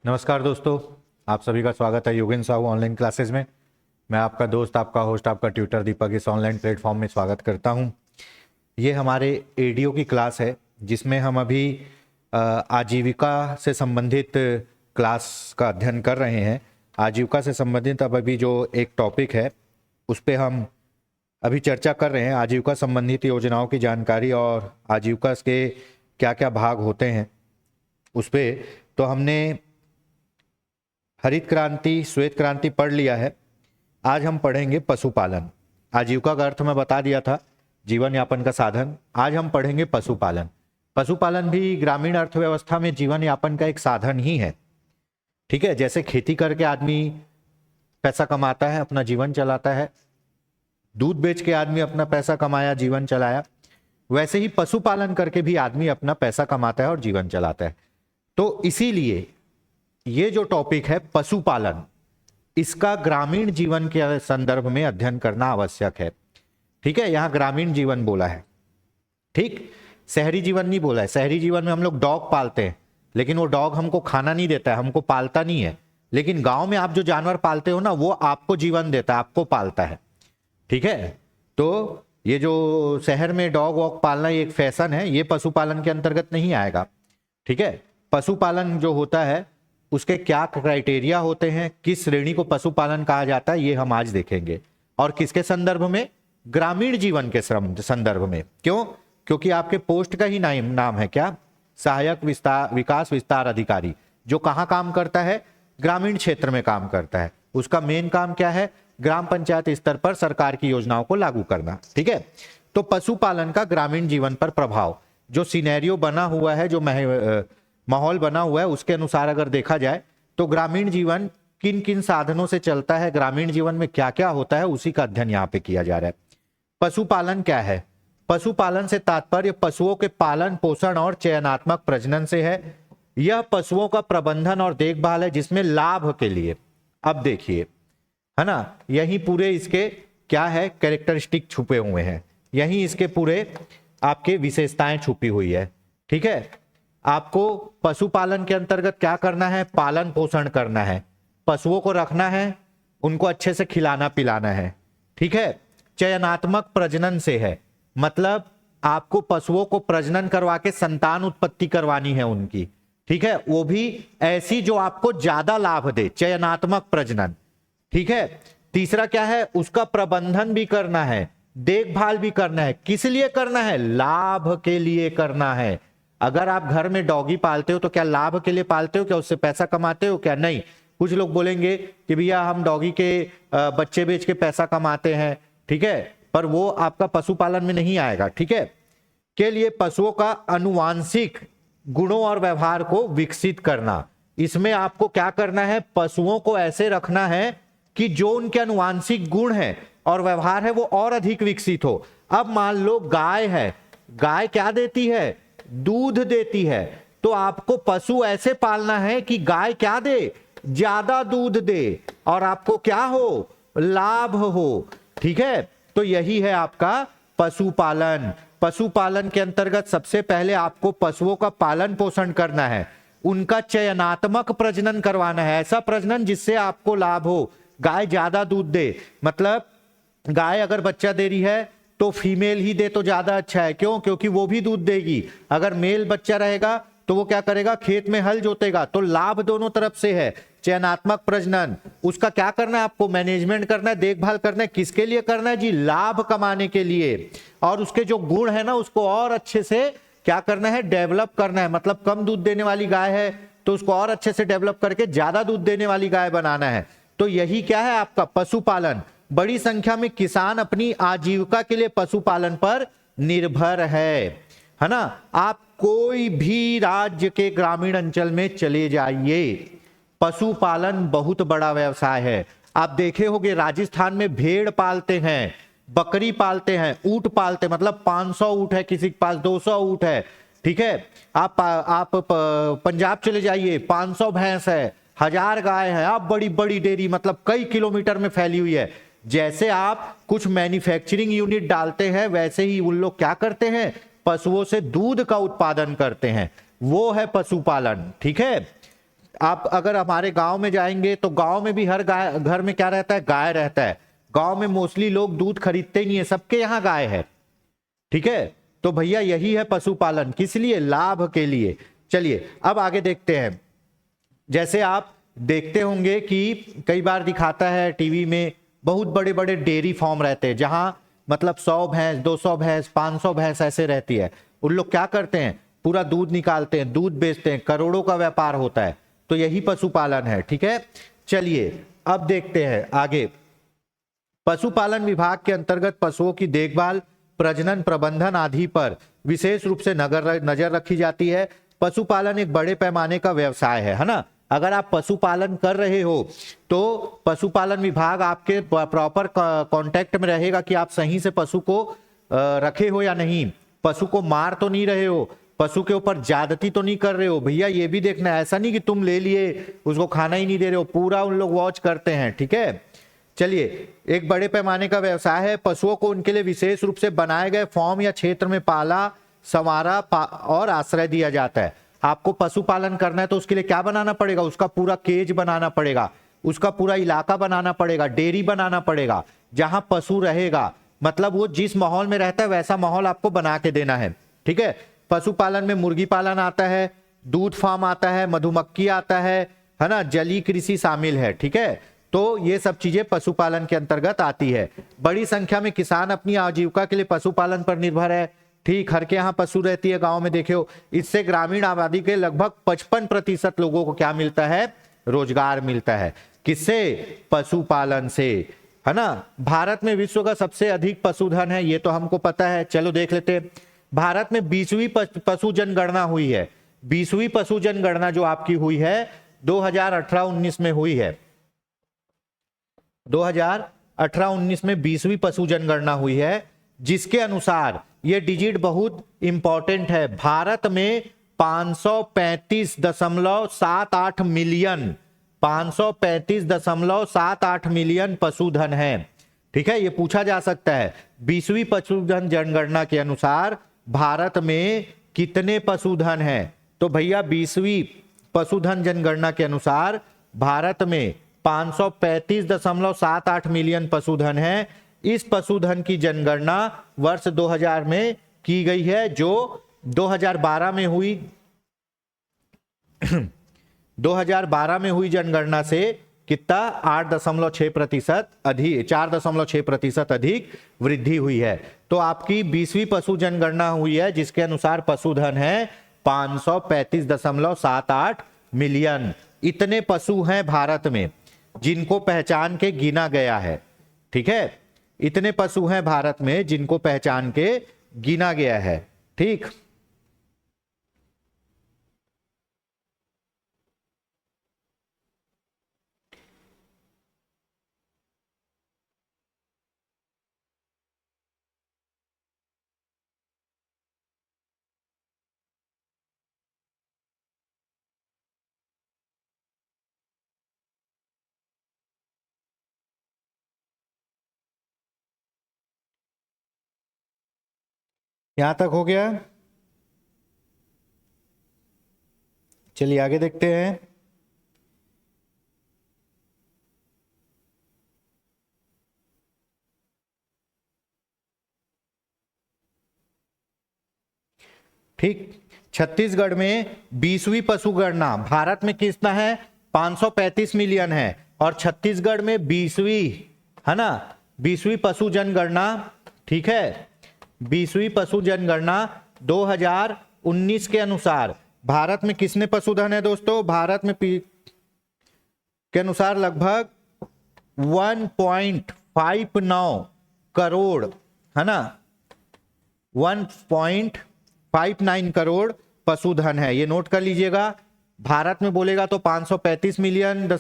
नमस्कार दोस्तों, आप सभी का स्वागत है योगेन साहू ऑनलाइन क्लासेस में। मैं आपका दोस्त, आपका होस्ट, आपका ट्यूटर दीपक इस ऑनलाइन प्लेटफॉर्म में स्वागत करता हूं। ये हमारे एडीओ की क्लास है जिसमें हम अभी आजीविका से संबंधित क्लास का अध्ययन कर रहे हैं। आजीविका से संबंधित अब अभी जो एक टॉपिक है उस पर हम अभी चर्चा कर रहे हैं। आजीविका संबंधित योजनाओं की जानकारी और आजीविका के क्या क्या भाग होते हैं उस पर तो हमने हरित क्रांति, श्वेत क्रांति पढ़ लिया है। आज हम पढ़ेंगे पशुपालन। आजीविका का अर्थ मैं बता दिया था, जीवन यापन का साधन। आज हम पढ़ेंगे पशुपालन। पशुपालन भी ग्रामीण अर्थव्यवस्था में जीवन यापन का एक साधन ही है। ठीक है, जैसे खेती करके आदमी पैसा कमाता है, अपना जीवन चलाता है, दूध बेच के आदमी अपना पैसा कमाया, जीवन चलाया, वैसे ही पशुपालन करके भी आदमी अपना पैसा कमाता है और जीवन चलाता है। तो इसीलिए ये जो टॉपिक है पशुपालन, इसका ग्रामीण जीवन के संदर्भ में अध्ययन करना आवश्यक है। ठीक है, यहां ग्रामीण जीवन बोला है, ठीक, शहरी जीवन नहीं बोला है। शहरी जीवन में हम लोग डॉग पालते हैं, लेकिन वो डॉग हमको खाना नहीं देता है, हमको पालता नहीं है। लेकिन गांव में आप जो जानवर पालते हो ना, वो आपको जीवन देता है, आपको पालता है। ठीक है, तो ये जो शहर में डॉग वॉग पालना ये एक फैशन है, ये पशुपालन के अंतर्गत नहीं आएगा। ठीक है, पशुपालन जो होता है उसके क्या क्राइटेरिया होते हैं, किस श्रेणी को पशुपालन कहा जाता है, ये हम आज देखेंगे। और किसके संदर्भ में? ग्रामीण जीवन के संदर्भ में। क्यों? क्योंकि आपके पोस्ट का ही नाम है क्या? सहायक विकास विस्तार अधिकारी। जो कहाँ काम करता है? ग्रामीण क्षेत्र में काम करता है। उसका मेन काम क्या है? ग्राम पंचायत स्तर पर सरकार की योजनाओं को लागू करना। ठीक है, तो पशुपालन का ग्रामीण जीवन पर प्रभाव, जो सिनेरियो बना हुआ है, जो माहौल बना हुआ है, उसके अनुसार अगर देखा जाए तो ग्रामीण जीवन किन किन साधनों से चलता है, ग्रामीण जीवन में क्या क्या होता है, उसी का अध्ययन यहाँ पे किया जा रहा है। पशुपालन क्या है? पशुपालन से तात्पर्य पशुओं के पालन पोषण और चयनात्मक प्रजनन से है। यह पशुओं का प्रबंधन और देखभाल है जिसमें लाभ के लिए, अब देखिए, है ना, यही पूरे इसके क्या है, कैरेक्टरिस्टिक छुपे हुए हैं, यही इसके पूरे आपके विशेषताएं छुपी हुई है। ठीक है, आपको पशुपालन के अंतर्गत क्या करना है? पालन पोषण करना है, पशुओं को रखना है, उनको अच्छे से खिलाना पिलाना है। ठीक है, चयनात्मक प्रजनन से है, मतलब आपको पशुओं को प्रजनन करवा के संतान उत्पत्ति करवानी है उनकी। ठीक है, वो भी ऐसी जो आपको ज्यादा लाभ दे, चयनात्मक प्रजनन। ठीक है, तीसरा क्या है? उसका प्रबंधन भी करना है, देखभाल भी करना है। किस लिए करना है? लाभ के लिए करना है। अगर आप घर में डॉगी पालते हो तो क्या लाभ के लिए पालते हो? क्या उससे पैसा कमाते हो? क्या नहीं। कुछ लोग बोलेंगे कि भैया हम डॉगी के बच्चे बेच के पैसा कमाते हैं, ठीक है, पर वो आपका पशुपालन में नहीं आएगा। ठीक है, के लिए पशुओं का अनुवांशिक गुणों और व्यवहार को विकसित करना, इसमें आपको क्या करना है? पशुओं को ऐसे रखना है कि जो उनके अनुवांशिक गुण है और व्यवहार है वो और अधिक विकसित हो। अब मान लो गाय है, गाय क्या देती है? दूध देती है। तो आपको पशु ऐसे पालना है कि गाय क्या दे? ज्यादा दूध दे और आपको क्या हो? लाभ हो। ठीक है, तो यही है आपका पशुपालन। पशुपालन के अंतर्गत सबसे पहले आपको पशुओं का पालन पोषण करना है, उनका चयनात्मक प्रजनन करवाना है, ऐसा प्रजनन जिससे आपको लाभ हो। गाय ज्यादा दूध दे, मतलब गाय अगर बच्चा दे रही है तो फीमेल ही दे तो ज्यादा अच्छा है। क्यों? क्योंकि वो भी दूध देगी। अगर मेल बच्चा रहेगा तो वो क्या करेगा? खेत में हल जोतेगा। तो लाभ दोनों तरफ से है। चयनात्मक प्रजनन, उसका क्या करना है? आपको मैनेजमेंट करना है, देखभाल करना है। किसके लिए करना है जी? लाभ कमाने के लिए। और उसके जो गुण है ना, उसको और अच्छे से क्या करना है? डेवलप करना है। मतलब कम दूध देने वाली गाय है तो उसको और अच्छे से डेवलप करके ज्यादा दूध देने वाली गाय बनाना है। तो यही क्या है आपका पशुपालन। बड़ी संख्या में किसान अपनी आजीविका के लिए पशुपालन पर निर्भर है ना। आप कोई भी राज्य के ग्रामीण अंचल में चले जाइए, पशुपालन बहुत बड़ा व्यवसाय है। आप देखे होंगे राजस्थान में भेड़ पालते हैं, बकरी पालते हैं, ऊंट पालते हैं, मतलब 500 ऊंट है, किसी के पास 200 ऊंट है। ठीक है, आप पंजाब चले जाइए, 500 भैंस है, 1000 गाय है। आप बड़ी बड़ी डेयरी, मतलब कई किलोमीटर में फैली हुई है। जैसे आप कुछ मैन्युफैक्चरिंग यूनिट डालते हैं, वैसे ही उन लोग क्या करते हैं? पशुओं से दूध का उत्पादन करते हैं। वो है पशुपालन। ठीक है, आप अगर हमारे गांव में जाएंगे तो गांव में भी हर गाय घर में क्या रहता है, गाय रहता है। गांव में मोस्टली लोग दूध खरीदते ही नहीं है, सबके यहाँ गाय है। ठीक है, तो भैया यही है पशुपालन, किस लिए, लाभ के लिए। चलिए अब आगे देखते हैं। जैसे आप देखते होंगे कि कई बार दिखाता है टीवी में, बहुत बड़े बड़े डेयरी फार्म रहते हैं जहां मतलब 100 भैंस, 200 भैंस, 500 भैंस ऐसे रहती है। उन लोग क्या करते हैं, पूरा दूध निकालते हैं, दूध बेचते हैं, करोड़ों का व्यापार होता है। तो यही पशुपालन है। ठीक है, चलिए अब देखते हैं आगे। पशुपालन विभाग के अंतर्गत पशुओं की देखभाल, प्रजनन, प्रबंधन आदि पर विशेष रूप से नजर रखी जाती है। पशुपालन एक बड़े पैमाने का व्यवसाय है ना। अगर आप पशुपालन कर रहे हो तो पशुपालन विभाग आपके प्रॉपर कांटेक्ट में रहेगा कि आप सही से पशु को रखे हो या नहीं, पशु को मार तो नहीं रहे हो, पशु के ऊपर ज्यादती तो नहीं कर रहे हो। भैया ये भी देखना है, ऐसा नहीं कि तुम ले लिए उसको खाना ही नहीं दे रहे हो, पूरा उन लोग वॉच करते हैं। ठीक है, चलिए एक बड़े पैमाने का व्यवसाय है। पशुओं को उनके लिए विशेष रूप से बनाए गए फार्म या क्षेत्र में पाला, संवारा और आश्रय दिया जाता है। आपको पशुपालन करना है तो उसके लिए क्या बनाना पड़ेगा, उसका पूरा केज बनाना पड़ेगा, उसका पूरा इलाका बनाना पड़ेगा, डेयरी बनाना पड़ेगा जहां पशु रहेगा। मतलब वो जिस माहौल में रहता है वैसा माहौल आपको बना के देना है। ठीक है, पशुपालन में मुर्गी पालन आता है, दूध फार्म आता है, मधुमक्खी आता है ना, जलीय कृषि शामिल है। ठीक है, तो ये सब चीजें पशुपालन के अंतर्गत आती है। बड़ी संख्या में किसान अपनी आजीविका के लिए पशुपालन पर निर्भर है। ठीक, हर के यहाँ पशु रहती है गांव में, देखे हो। इससे ग्रामीण आबादी के लगभग 55% लोगों को क्या मिलता है, रोजगार मिलता है। किससे, पशुपालन से, है ना। भारत में विश्व का सबसे अधिक पशुधन है, ये तो हमको पता है। चलो देख लेते हैं। भारत में 20वीं पशु जनगणना हुई है। 20वीं पशु जनगणना जो आपकी हुई है 2018-19 में हुई है। 2018-19 में 20वीं पशु जनगणना हुई है, जिसके अनुसार ये डिजिट बहुत इंपॉर्टेंट है। भारत में 535.78 मिलियन 535.78 मिलियन पशुधन है। ठीक है, ये पूछा जा सकता है 20वीं पशुधन जनगणना के अनुसार भारत में कितने पशुधन है। तो भैया 20वीं पशुधन जनगणना के अनुसार भारत में 535.78 मिलियन पशुधन है। इस पशुधन की जनगणना वर्ष 2000 में की गई है, जो 2012 में हुई 2012 में हुई जनगणना से कितना 8.6% अधिक 4.6% अधिक वृद्धि हुई है। तो आपकी 20वीं पशु जनगणना हुई है जिसके अनुसार पशुधन है 535.78 मिलियन। इतने पशु हैं भारत में जिनको पहचान के गिना गया है। ठीक है, इतने पशु हैं भारत में जिनको पहचान के गिना गया है। ठीक, यहां तक हो गया। चलिए आगे देखते हैं। ठीक, छत्तीसगढ़ में 20वीं पशु गणना भारत में कितना है 535 मिलियन है, और छत्तीसगढ़ में 20वीं, है ना, 20वीं पशु जनगणना। ठीक है, 20वीं पशु जनगणना 2019 के अनुसार भारत में किसने पशुधन है दोस्तों, भारत में के अनुसार लगभग 1.59 करोड़, है ना, 1.59 करोड़ पशुधन है। ये नोट कर लीजिएगा। भारत में बोलेगा तो 535 मिलियन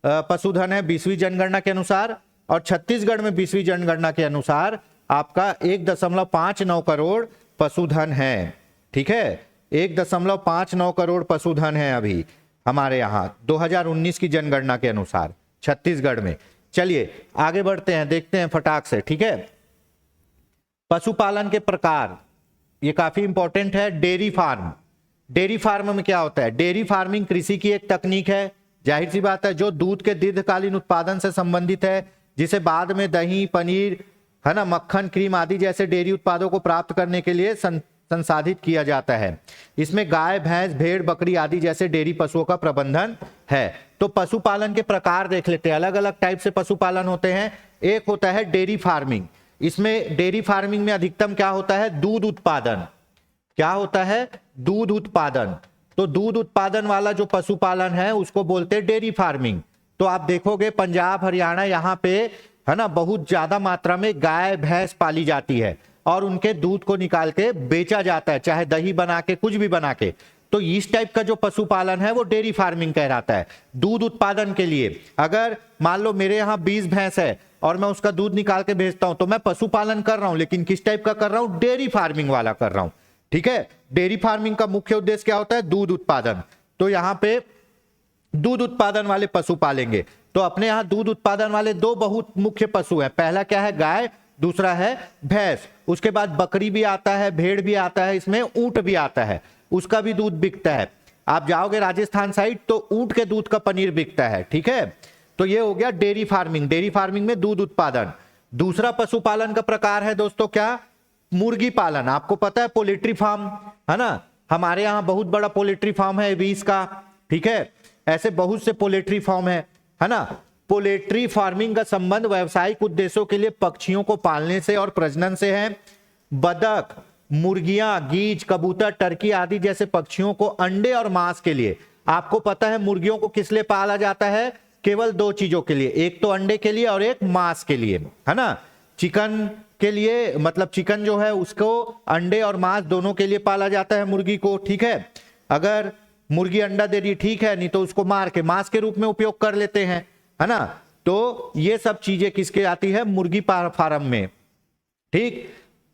पशुधन है 20वीं जनगणना के अनुसार, और छत्तीसगढ़ में 20वीं जनगणना के अनुसार आपका 1.59 करोड़ पशुधन है। ठीक है, 1.59 करोड़ पशुधन है अभी हमारे यहाँ 2019 की जनगणना के अनुसार छत्तीसगढ़ में। चलिए आगे बढ़ते हैं, देखते हैं फटाक से। ठीक है, पशुपालन के प्रकार, ये काफी इंपॉर्टेंट है। डेयरी फार्म, डेयरी फार्म में क्या होता है? डेयरी फार्मिंग कृषि की एक तकनीक है, जाहिर सी बात है, जो दूध के दीर्घकालीन उत्पादन से संबंधित है, जिसे बाद में दही, पनीर, है ना, मक्खन, क्रीम आदि जैसे डेयरी उत्पादों को प्राप्त करने के लिए संसाधित किया जाता है। इसमें गाय, भैंस, भेड़, बकरी आदि जैसे डेयरी पशुओं का प्रबंधन है। तो पशुपालन के प्रकार देख लेते हैं, अलग अलग टाइप से पशुपालन होते हैं। एक होता है डेयरी फार्मिंग। इसमें डेयरी फार्मिंग में अधिकतम क्या होता है? दूध उत्पादन। क्या होता है? दूध उत्पादन। तो दूध उत्पादन वाला जो पशुपालन है उसको बोलते हैं डेयरी फार्मिंग। तो आप देखोगे पंजाब, हरियाणा, यहाँ पे, है ना, बहुत ज्यादा मात्रा में गाय, भैंस पाली जाती है और उनके दूध को निकाल के बेचा जाता है, चाहे दही बना के, कुछ भी बना के। तो इस टाइप का जो पशुपालन है वो डेयरी फार्मिंग कहलाता है। दूध उत्पादन के लिए अगर मान लो मेरे यहाँ 20 भैंस है और मैं उसका दूध निकाल के भेजता हूं, तो मैं पशुपालन कर रहा हूं, लेकिन किस टाइप का कर रहा हूं? डेयरी फार्मिंग वाला कर रहा हूं। ठीक है, डेयरी फार्मिंग का मुख्य उद्देश्य क्या होता है? दूध उत्पादन। तो यहां पे दूध उत्पादन वाले पशु पालेंगे। तो अपने यहां दूध उत्पादन वाले दो बहुत मुख्य पशु हैं। पहला क्या है? गाय, दूसरा है भैंस। उसके बाद बकरी भी आता है, भेड़ भी आता है, इसमें ऊंट भी आता है, उसका भी दूध बिकता है। आप जाओगे राजस्थान साइड तो ऊंट के दूध का पनीर बिकता है। ठीक है, तो ये हो गया डेयरी फार्मिंग। डेयरी फार्मिंग में दूध उत्पादन। दूसरा पशुपालन का प्रकार है दोस्तों क्या? मुर्गी पालन। आपको पता है पोल्ट्री फार्म, है ना, हमारे यहाँ बहुत बड़ा पोल्ट्री फार्म है 20 का। ठीक है, ऐसे बहुत से पोल्ट्री फार्म है ना। पोल्ट्री फार्मिंग का संबंध व्यावसायिक उद्देश्यों के लिए पक्षियों को पालने से और प्रजनन से है। बतख, मुर्गियां, गीज, कबूतर, टर्की आदि जैसे पक्षियों को अंडे और मांस के लिए। आपको पता है मुर्गियों को किस लिए पाला जाता है? केवल दो चीजों के लिए, एक तो अंडे के लिए और एक मांस के लिए, है ना। चिकन के लिए, मतलब चिकन जो है उसको अंडे और मांस दोनों के लिए पाला जाता है मुर्गी को। ठीक है, अगर मुर्गी अंडा दे रही, ठीक है, नहीं तो उसको मार के मांस के रूप में उपयोग कर लेते हैं, है ना। तो ये सब चीजें किसके आती है? मुर्गी फार्म में। ठीक,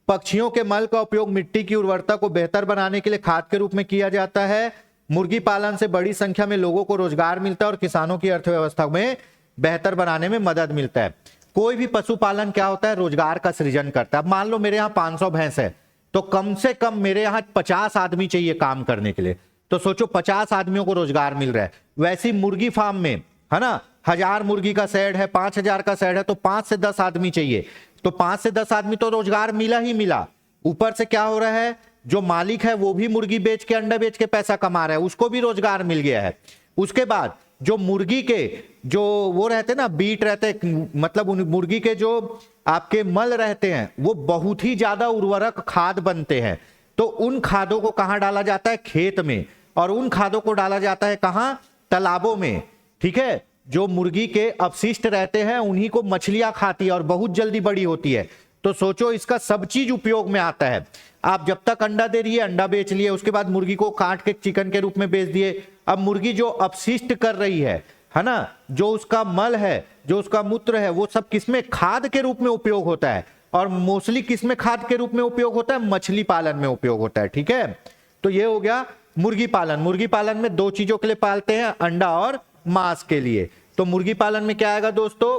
पक्षियों के मल का उपयोग मिट्टी की उर्वरता को बेहतर बनाने के लिए खाद के रूप में किया जाता है। मुर्गी पालन से बड़ी संख्या में लोगों को रोजगार मिलता है और किसानों की अर्थव्यवस्था में बेहतर बनाने में मदद मिलता है। कोई भी पशुपालन क्या होता है? रोजगार का सृजन करता है। अब मान लो मेरे यहाँ 500 भैंस है, तो कम से कम मेरे यहाँ 50 आदमी चाहिए काम करने के लिए। तो सोचो 50 आदमियों को रोजगार मिल रहा है। वैसी मुर्गी फार्म में, है ना, 1000 मुर्गी का शेड है, 5000 का शेड है, तो 5 से 10 आदमी चाहिए। तो 5 से 10 आदमी तो रोजगार मिला ही मिला। ऊपर से क्या हो रहा है? जो मालिक है वो भी मुर्गी बेच के, अंडा बेच के पैसा कमा रहा है, उसको भी रोजगार मिल गया है। उसके बाद जो मुर्गी के जो वो रहते ना, बीट रहते, मतलब उन मुर्गी के जो आपके मल रहते हैं वो बहुत ही ज्यादा उर्वरक खाद बनते हैं। तो उन खादों को कहां डाला जाता है? खेत में। और उन खादों को डाला जाता है कहां? तालाबों में। ठीक है, जो मुर्गी के अपशिष्ट रहते हैं उन्हीं को मछलियां खाती है और बहुत जल्दी बड़ी होती है। तो सोचो इसका सब चीज उपयोग में आता है। आप जब तक अंडा दे रही है अंडा बेच लिए, उसके बाद मुर्गी को काट के चिकन के रूप में बेच दिए। अब मुर्गी जो अपशिष्ट कर रही है ना, जो उसका मल है, जो उसका मूत्र है, वो सब किसमें? खाद के रूप में उपयोग होता है। और मोस्टली किसमें खाद के रूप में उपयोग होता है? मछली पालन में उपयोग होता है। ठीक है, तो ये हो गया मुर्गी पालन। मुर्गी पालन में दो चीजों के लिए पालते हैं, अंडा और मांस के लिए। तो मुर्गी पालन में क्या आएगा दोस्तों?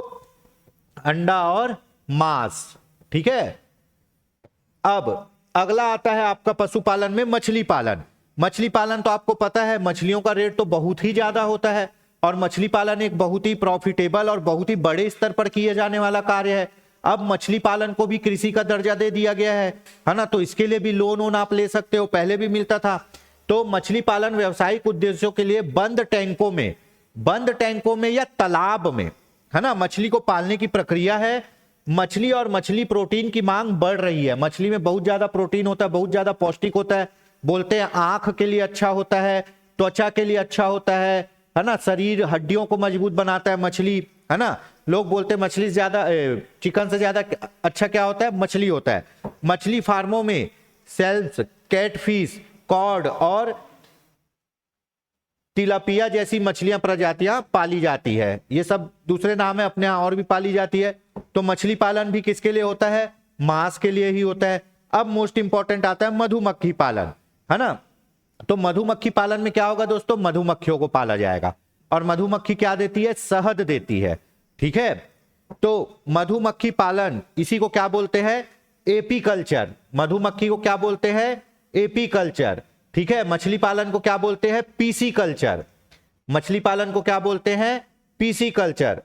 अंडा और मांस। ठीक है, अब अगला आता है आपका पशुपालन में मछली पालन। मछली पालन तो आपको पता है मछलियों का रेट तो बहुत ही ज्यादा होता है और मछली पालन एक बहुत ही प्रॉफिटेबल और बहुत ही बड़े स्तर पर किए जाने वाला कार्य है। अब मछली पालन को भी कृषि का दर्जा दे दिया गया है ना, तो इसके लिए भी लोन आप ले सकते हो, पहले भी मिलता था। तो मछली पालन व्यवसायिक उद्देश्यों के लिए बंद टैंकों में या तालाब में, है ना, मछली को पालने की प्रक्रिया है। मछली और मछली प्रोटीन की मांग बढ़ रही है। मछली में बहुत ज्यादा प्रोटीन होता है, बहुत ज्यादा पौष्टिक होता है। बोलते हैं आंख के लिए अच्छा होता है, त्वचा के लिए अच्छा होता है ना, शरीर हड्डियों को मजबूत बनाता है मछली, है ना। लोग बोलते हैं मछली से ज्यादा, चिकन से ज्यादा अच्छा क्या होता है? मछली होता है। मछली फार्मों में सेल्स, कैटफिश, कॉड और तिलापिया जैसी मछलियां प्रजातियां पाली जाती है। ये सब दूसरे नाम है, अपने यहां और भी पाली जाती है। तो मछली पालन भी किसके लिए होता है? मांस के लिए ही होता है। अब मोस्ट इंपॉर्टेंट आता है मधुमक्खी पालन, है ना। तो मधुमक्खी पालन में क्या होगा दोस्तों? मधुमक्खियों को पाला जाएगा। और मधुमक्खी क्या देती है? शहद देती है। ठीक है, तो मधुमक्खी पालन, इसी को क्या बोलते हैं? एपीकल्चर। मधुमक्खी को क्या बोलते हैं? एपीकल्चर। ठीक है। मछली पालन को क्या बोलते हैं? PC culture. मछली पालन को क्या बोलते हैं? PC culture.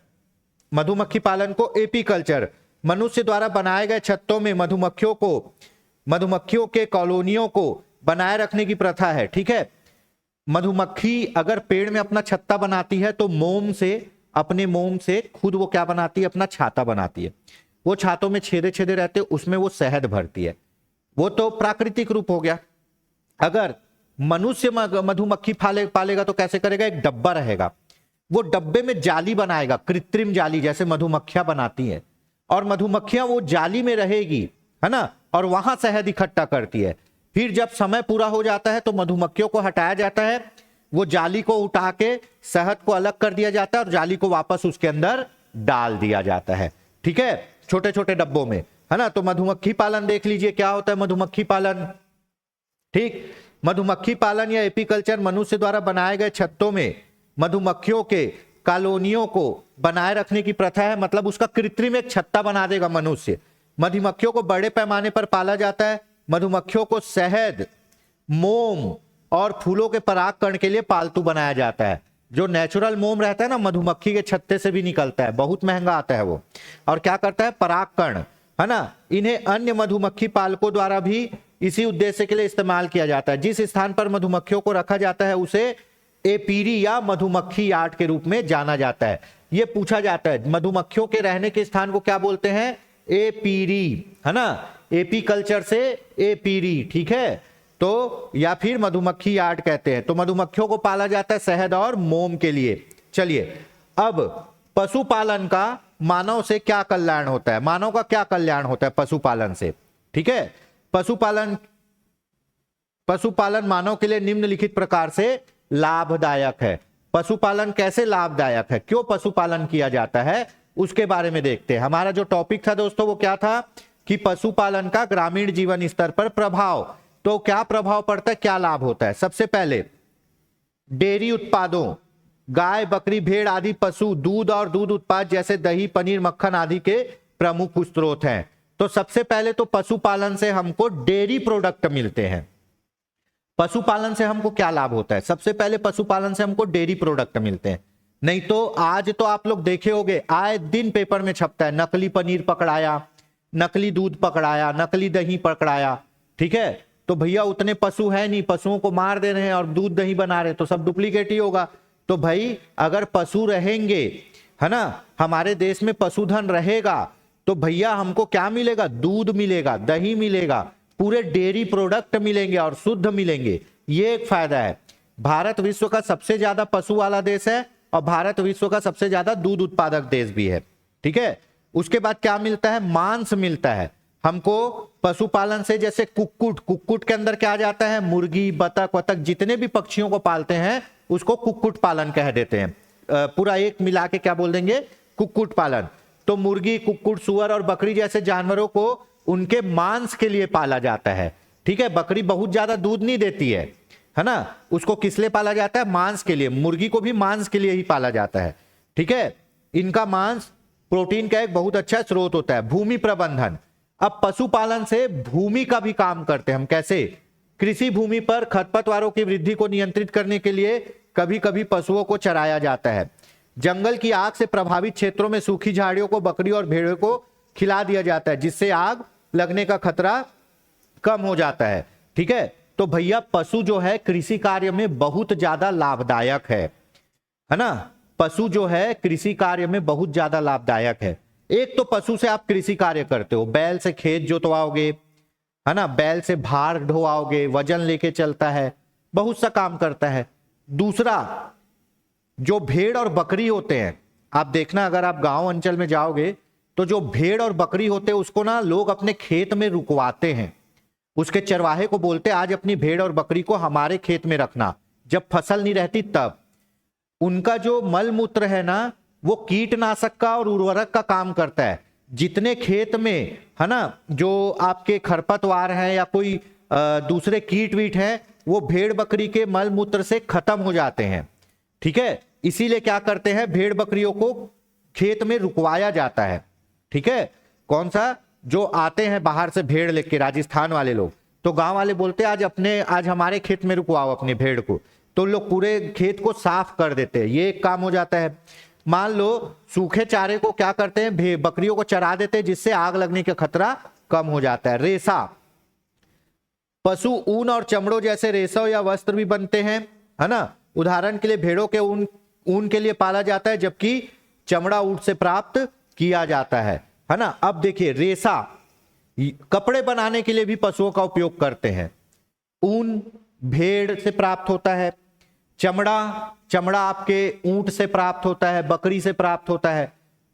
मधुमक्खी पालन को एपी कल्चर। मनुष्य द्वारा बनाए गए छत्तों में मधुमक्खियों के कॉलोनियों को बनाए रखने की प्रथा है। ठीक है। मधुमक्खी अगर पेड़ में अपना छत्ता बनाती है तो अपने मोम से खुद वो क्या बनाती है? अपना छाता बनाती है। वो छातों में छेदे छेदे रहते, उसमें वो शहद भरती है। वो तो प्राकृतिक रूप हो गया। अगर मनुष्य मधुमक्खी पालेगा तो कैसे करेगा? एक डब्बा रहेगा, वो डब्बे में जाली बनाएगा, कृत्रिम जाली जैसे मधुमक्खियां बनाती हैं, और मधुमक्खियां वो जाली में रहेगी, है ना, और वहां शहद इकट्ठा करती है। फिर जब समय पूरा हो जाता है तो मधुमक्खियों को हटाया जाता है, वो जाली को उठा के शहद को अलग कर दिया जाता है और जाली को वापस उसके अंदर डाल दिया जाता है। ठीक है, छोटे छोटे डब्बों में, है ना। तो मधुमक्खी पालन देख लीजिए क्या होता है मधुमक्खी पालन। ठीक, मधुमक्खी पालन या एपीकल्चर मनुष्य द्वारा बनाए गए छत्तों में मधुमक्खियों के कॉलोनियों को बनाए रखने की प्रथा है। मतलब उसका कृत्रिम एक छत्ता बना देगा मनुष्य। मधुमक्खियों को बड़े पैमाने पर पाला जाता है। मधुमक्खियों को शहद, मोम और फूलों के परागकण के लिए पालतू बनाया जाता है। जो नेचुरल मोम रहता है ना, मधुमक्खी के छत्ते से भी निकलता है, बहुत महंगा आता है वो, और क्या करता है? परागकण, है ना। इन्हें अन्य मधुमक्खी पालकों द्वारा भी इसी उद्देश्य के लिए इस्तेमाल किया जाता है। जिस स्थान पर मधुमक्खियों को रखा जाता है उसे एपीरी या मधुमक्खी यार्ड के रूप में जाना जाता है। यह पूछा जाता है मधुमक्खियों के रहने के स्थान को क्या बोलते हैं? एपीरी, है ना। एपी कल्चर से एपीरी, ठीक है। तो या फिर मधुमक्खी यार्ड कहते हैं। तो मधुमक्खियों को पाला जाता है शहद और मोम के लिए। चलिए, अब पशुपालन का मानव से क्या कल्याण होता है? मानव का क्या कल्याण होता है पशुपालन से? ठीक है, पशुपालन मानव के लिए निम्नलिखित प्रकार से लाभदायक है। पशुपालन कैसे लाभदायक है, क्यों पशुपालन किया जाता है, उसके बारे में देखते हैं। हमारा जो टॉपिक था दोस्तों वो क्या था कि पशुपालन का ग्रामीण जीवन स्तर पर प्रभाव। तो क्या प्रभाव पड़ता है, क्या लाभ होता है? सबसे पहले डेयरी उत्पादों, गाय, बकरी, भेड़ आदि पशु दूध और दूध उत्पाद जैसे दही, पनीर, मक्खन आदि के प्रमुख स्रोत हैं। तो सबसे पहले तो पशुपालन से हमको डेयरी प्रोडक्ट मिलते हैं। पशुपालन से हमको क्या लाभ होता है? सबसे पहले पशुपालन से हमको डेयरी प्रोडक्ट मिलते हैं। नहीं तो आज तो आप लोग देखे होंगे, आए दिन पेपर में छपता है नकली पनीर पकड़ाया, नकली दूध पकड़ाया, नकली दही पकड़ाया। ठीक है, तो भैया उतने पशु है नहीं, पशुओं को मार दे रहे हैं और दूध दही बना रहे हैं, तो सब डुप्लीकेट ही होगा। तो भाई अगर पशु रहेंगे, है ना, हमारे देश में पशुधन रहेगा, तो भैया हमको क्या मिलेगा? दूध मिलेगा, दही मिलेगा, पूरे डेयरी प्रोडक्ट मिलेंगे और शुद्ध मिलेंगे। ये एक फायदा है। भारत विश्व का सबसे ज्यादा पशु वाला देश है और भारत विश्व का सबसे ज्यादा दूध उत्पादक देश भी है। ठीक है, उसके बाद क्या मिलता है? मांस मिलता है हमको पशुपालन से। जैसे कुक्कुट के अंदर क्या आ जाता है? मुर्गी, बतख वतख, जितने भी पक्षियों को पालते हैं उसको कुक्कुट पालन कह देते हैं। पूरा एक मिला के क्या बोल देंगे? कुक्कुट पालन। तो मुर्गी, कुक्कुट, सुअर और बकरी जैसे जानवरों को उनके मांस के लिए पाला जाता है। ठीक है, बकरी बहुत ज्यादा दूध नहीं देती है ना, उसको किस लिए पाला जाता है? मांस के लिए। मुर्गी को भी मांस के लिए ही पाला जाता है। ठीक है, इनका मांस प्रोटीन का एक बहुत अच्छा स्रोत होता है। भूमि प्रबंधन, अब पशुपालन से भूमि का भी काम करते हैं हम। कैसे? कृषि भूमि पर खरपतवारों की वृद्धि को नियंत्रित करने के लिए कभी कभी पशुओं को चराया जाता है। जंगल की आग से प्रभावित क्षेत्रों में सूखी झाड़ियों को बकरी और भेड़ों को खिला दिया जाता है, जिससे आग लगने का खतरा कम हो जाता है। ठीक है, तो भैया पशु जो है कृषि कार्य में बहुत ज्यादा लाभदायक है ना। पशु जो है कृषि कार्य में बहुत ज्यादा लाभदायक है। एक तो पशु से आप कृषि कार्य करते हो, बैल से खेत जोतवाओगे, है ना, बैल से भार ढोवाओगे, वजन लेके चलता है, बहुत सा काम करता है। दूसरा, जो भेड़ और बकरी होते हैं, आप देखना अगर आप गांव अंचल में जाओगे तो जो भेड़ और बकरी होते हैं उसको ना लोग अपने खेत में रुकवाते हैं। उसके चरवाहे को बोलते हैं आज अपनी भेड़ और बकरी को हमारे खेत में रखना, जब फसल नहीं रहती तब। उनका जो मल मूत्र है ना, वो कीटनाशक का और उर्वरक का काम करता है। जितने खेत में, है ना, जो आपके खरपतवार हैं या कोई दूसरे कीट वीट हैं, वो भेड़ बकरी के मल मूत्र से खत्म हो जाते हैं। ठीक है, इसीलिए क्या करते हैं, भेड़ बकरियों को खेत में रुकवाया जाता है। ठीक है, कौन सा? जो आते हैं बाहर से भेड़ लेके, राजस्थान वाले लोग, तो गांव वाले बोलते आज हमारे खेत में रुकवाओ अपने भेड़ को, तो लोग पूरे खेत को साफ कर देते हैं, ये एक काम हो जाता है। मान लो सूखे चारे को क्या करते हैं, बकरियों को चरा देते हैं, जिससे आग लगने का खतरा कम हो जाता है। रेशा, पशु ऊन और चमड़ों जैसे रेशा या वस्त्र भी बनते हैं, है ना। उदाहरण के लिए भेड़ों के ऊन के लिए पाला जाता है, जबकि चमड़ा ऊंट से प्राप्त किया जाता है ना। अब देखिए रेशा, कपड़े बनाने के लिए भी पशुओं का उपयोग करते हैं। ऊन भेड़ से प्राप्त होता है, चमड़ा आपके ऊंट से प्राप्त होता है, बकरी से प्राप्त होता है।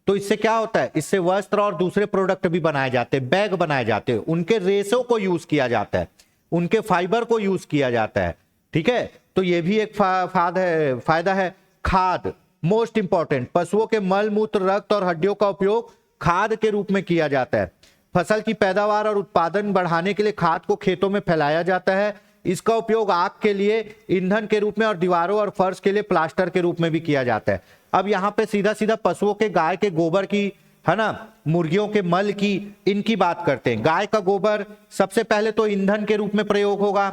तो इससे क्या होता है, इससे वस्त्र और दूसरे प्रोडक्ट भी बनाए जाते हैं, बैग बनाए जाते हैं, उनके रेशों को यूज किया जाता है, उनके फाइबर को यूज किया जाता है, ठीक है। तो ये भी एक फायदा है। खाद, मोस्ट इंपॉर्टेंट, पशुओं के मल मूत्र रक्त और हड्डियों का उपयोग खाद के रूप में किया जाता है। फसल की पैदावार और उत्पादन बढ़ाने के लिए खाद को खेतों में फैलाया जाता है। इसका उपयोग आग के लिए ईंधन के रूप में और दीवारों और फर्श के लिए प्लास्टर के रूप में भी किया जाता है। अब यहाँ पे सीधा सीधा पशुओं के, गाय के गोबर की, है ना, मुर्गियों के मल की, इनकी बात करते हैं। गाय का गोबर सबसे पहले तो ईंधन के रूप में प्रयोग होगा,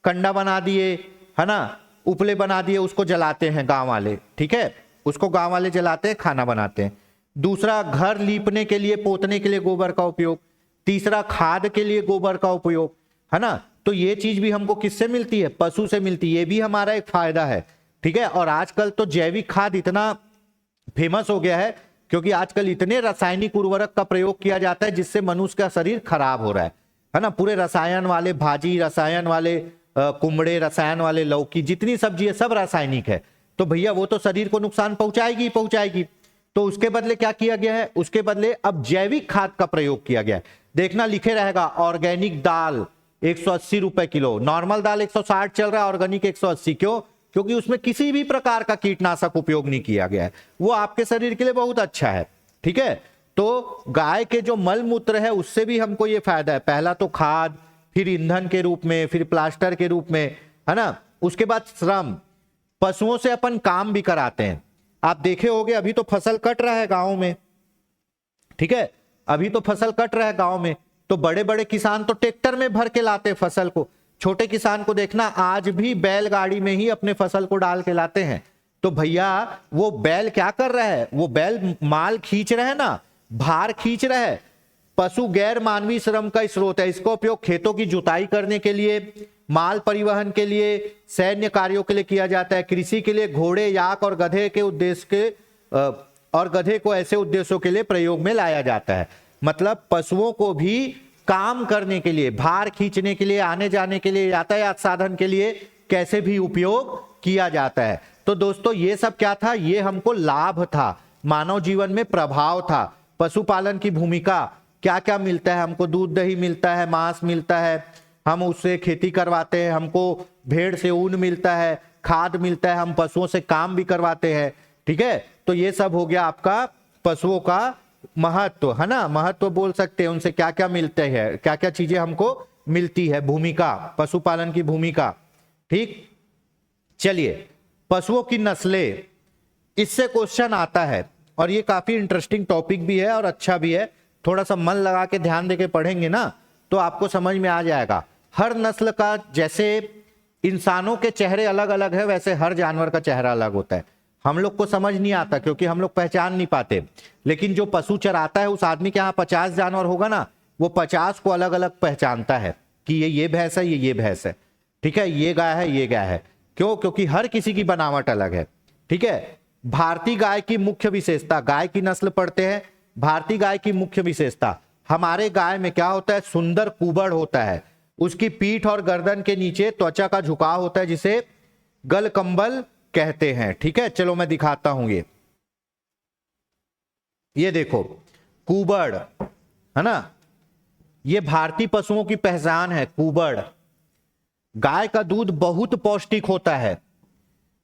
कंडा बना दिए, है ना, उपले बना दिए, उसको जलाते हैं गांव वाले, ठीक है, उसको गांव वाले जलाते हैं, खाना बनाते हैं। दूसरा, घर लीपने के लिए, पोतने के लिए गोबर का उपयोग। तीसरा, खाद के लिए गोबर का उपयोग, है ना। तो ये चीज भी हमको किससे मिलती है, पशु से मिलती है, ये भी हमारा एक फायदा है, ठीक है। और आजकल तो जैविक खाद इतना फेमस हो गया है, क्योंकि आजकल इतने रासायनिक उर्वरक का प्रयोग किया जाता है जिससे मनुष्य का शरीर खराब हो रहा है ना। पूरे रसायन वाले भाजी, रसायन वाले कुमड़े, रसायन वाले लौकी, जितनी सब्जी है सब रासायनिक है। तो भैया वो तो शरीर को नुकसान पहुंचाएगी। तो उसके बदले क्या किया गया है, उसके बदले अब जैविक खाद का प्रयोग किया गया है। देखना लिखे रहेगा, ऑर्गेनिक दाल 180 रुपए किलो, नॉर्मल दाल 160 चल रहा है, ऑर्गेनिक 180। क्यों? क्योंकि उसमें किसी भी प्रकार का कीटनाशक उपयोग नहीं किया गया है, वो आपके शरीर के लिए बहुत अच्छा है, ठीक है। तो गाय के जो मल मूत्र है उससे भी हमको ये फायदा है। पहला तो खाद, फिर ईंधन के रूप में, फिर प्लास्टर के रूप में, है ना। उसके बाद श्रम, पशुओं से अपन काम भी कराते हैं। आप देखे होंगे अभी तो फसल कट रहा है गांव में, ठीक है, अभी तो फसल कट रहा है गांव में, तो बड़े बड़े किसान तो ट्रैक्टर में भर के लाते फसल को। छोटे किसान को देखना आज भी बैलगाड़ी में ही अपने फसल को डाल के लाते हैं। तो भैया वो बैल क्या कर रहा है, वो बैल माल खींच रहे हैं ना, भार खींच रहे हैं। पशु गैर मानवीय श्रम का स्रोत है। इसका उपयोग खेतों की जुताई करने के लिए, माल परिवहन के लिए, सैन्य कार्यों के लिए किया जाता है। कृषि के लिए घोड़े, याक और गधे के उद्देश्य के और गधे को ऐसे उद्देश्यों के लिए प्रयोग में लाया जाता है। मतलब पशुओं को भी काम करने के लिए, भार खींचने के लिए, आने जाने के लिए, यातायात साधन के लिए कैसे भी उपयोग किया जाता है। तो दोस्तों ये सब क्या था, ये हमको लाभ था, मानव जीवन में प्रभाव था। पशुपालन की भूमिका, क्या क्या मिलता है हमको, दूध दही मिलता है, मांस मिलता है, हम उससे खेती करवाते हैं, हमको भेड़ से ऊन मिलता है, खाद मिलता है, हम पशुओं से काम भी करवाते हैं, ठीक है। तो ये सब हो गया आपका पशुओं का महत्व, है ना, महत्व बोल सकते हैं। उनसे क्या क्या मिलते हैं, क्या क्या चीजें हमको मिलती है, भूमिका, पशुपालन की भूमिका, ठीक। चलिए, पशुओं की नस्लें, इससे क्वेश्चन आता है और ये काफी इंटरेस्टिंग टॉपिक भी है और अच्छा भी है। थोड़ा सा मन लगा के ध्यान देके पढ़ेंगे ना तो आपको समझ में आ जाएगा। हर नस्ल का, जैसे इंसानों के चेहरे अलग अलग है, वैसे हर जानवर का चेहरा अलग होता है। हम लोग को समझ नहीं आता क्योंकि हम लोग पहचान नहीं पाते, लेकिन जो पशु चराता है उस आदमी के यहाँ 50 जानवर होगा ना, वो 50 को अलग अलग पहचानता है कि ये भैंस है, ये भैंस है, ठीक है, ये गाय है, ये गाय है। क्यों? क्योंकि हर किसी की बनावट अलग है, ठीक है। भारतीय गाय की मुख्य विशेषता, गाय की नस्ल पढ़ते हैं, भारतीय गाय की मुख्य विशेषता, हमारे गाय में क्या होता है, सुंदर कुबड़ होता है, उसकी पीठ और गर्दन के नीचे त्वचा का झुकाव होता है जिसे गलकंबल कहते हैं, ठीक है। चलो मैं दिखाता हूं, ये देखो कुबड़, है ना, ये भारतीय पशुओं की पहचान है, कुबड़। गाय का दूध बहुत पौष्टिक होता है,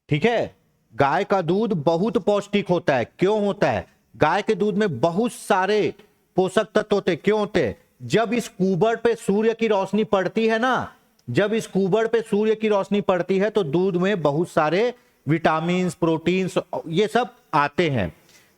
ठीक है, गाय का दूध बहुत पौष्टिक होता है। क्यों होता है? गाय के दूध में बहुत सारे पोषक तत्व होते। क्यों होते? जब इस कुबड़ पे सूर्य की रोशनी पड़ती है ना, जब इस कुबड़ पे सूर्य की रोशनी पड़ती है तो दूध में बहुत सारे विटामिन, प्रोटीन्स, ये सब आते हैं,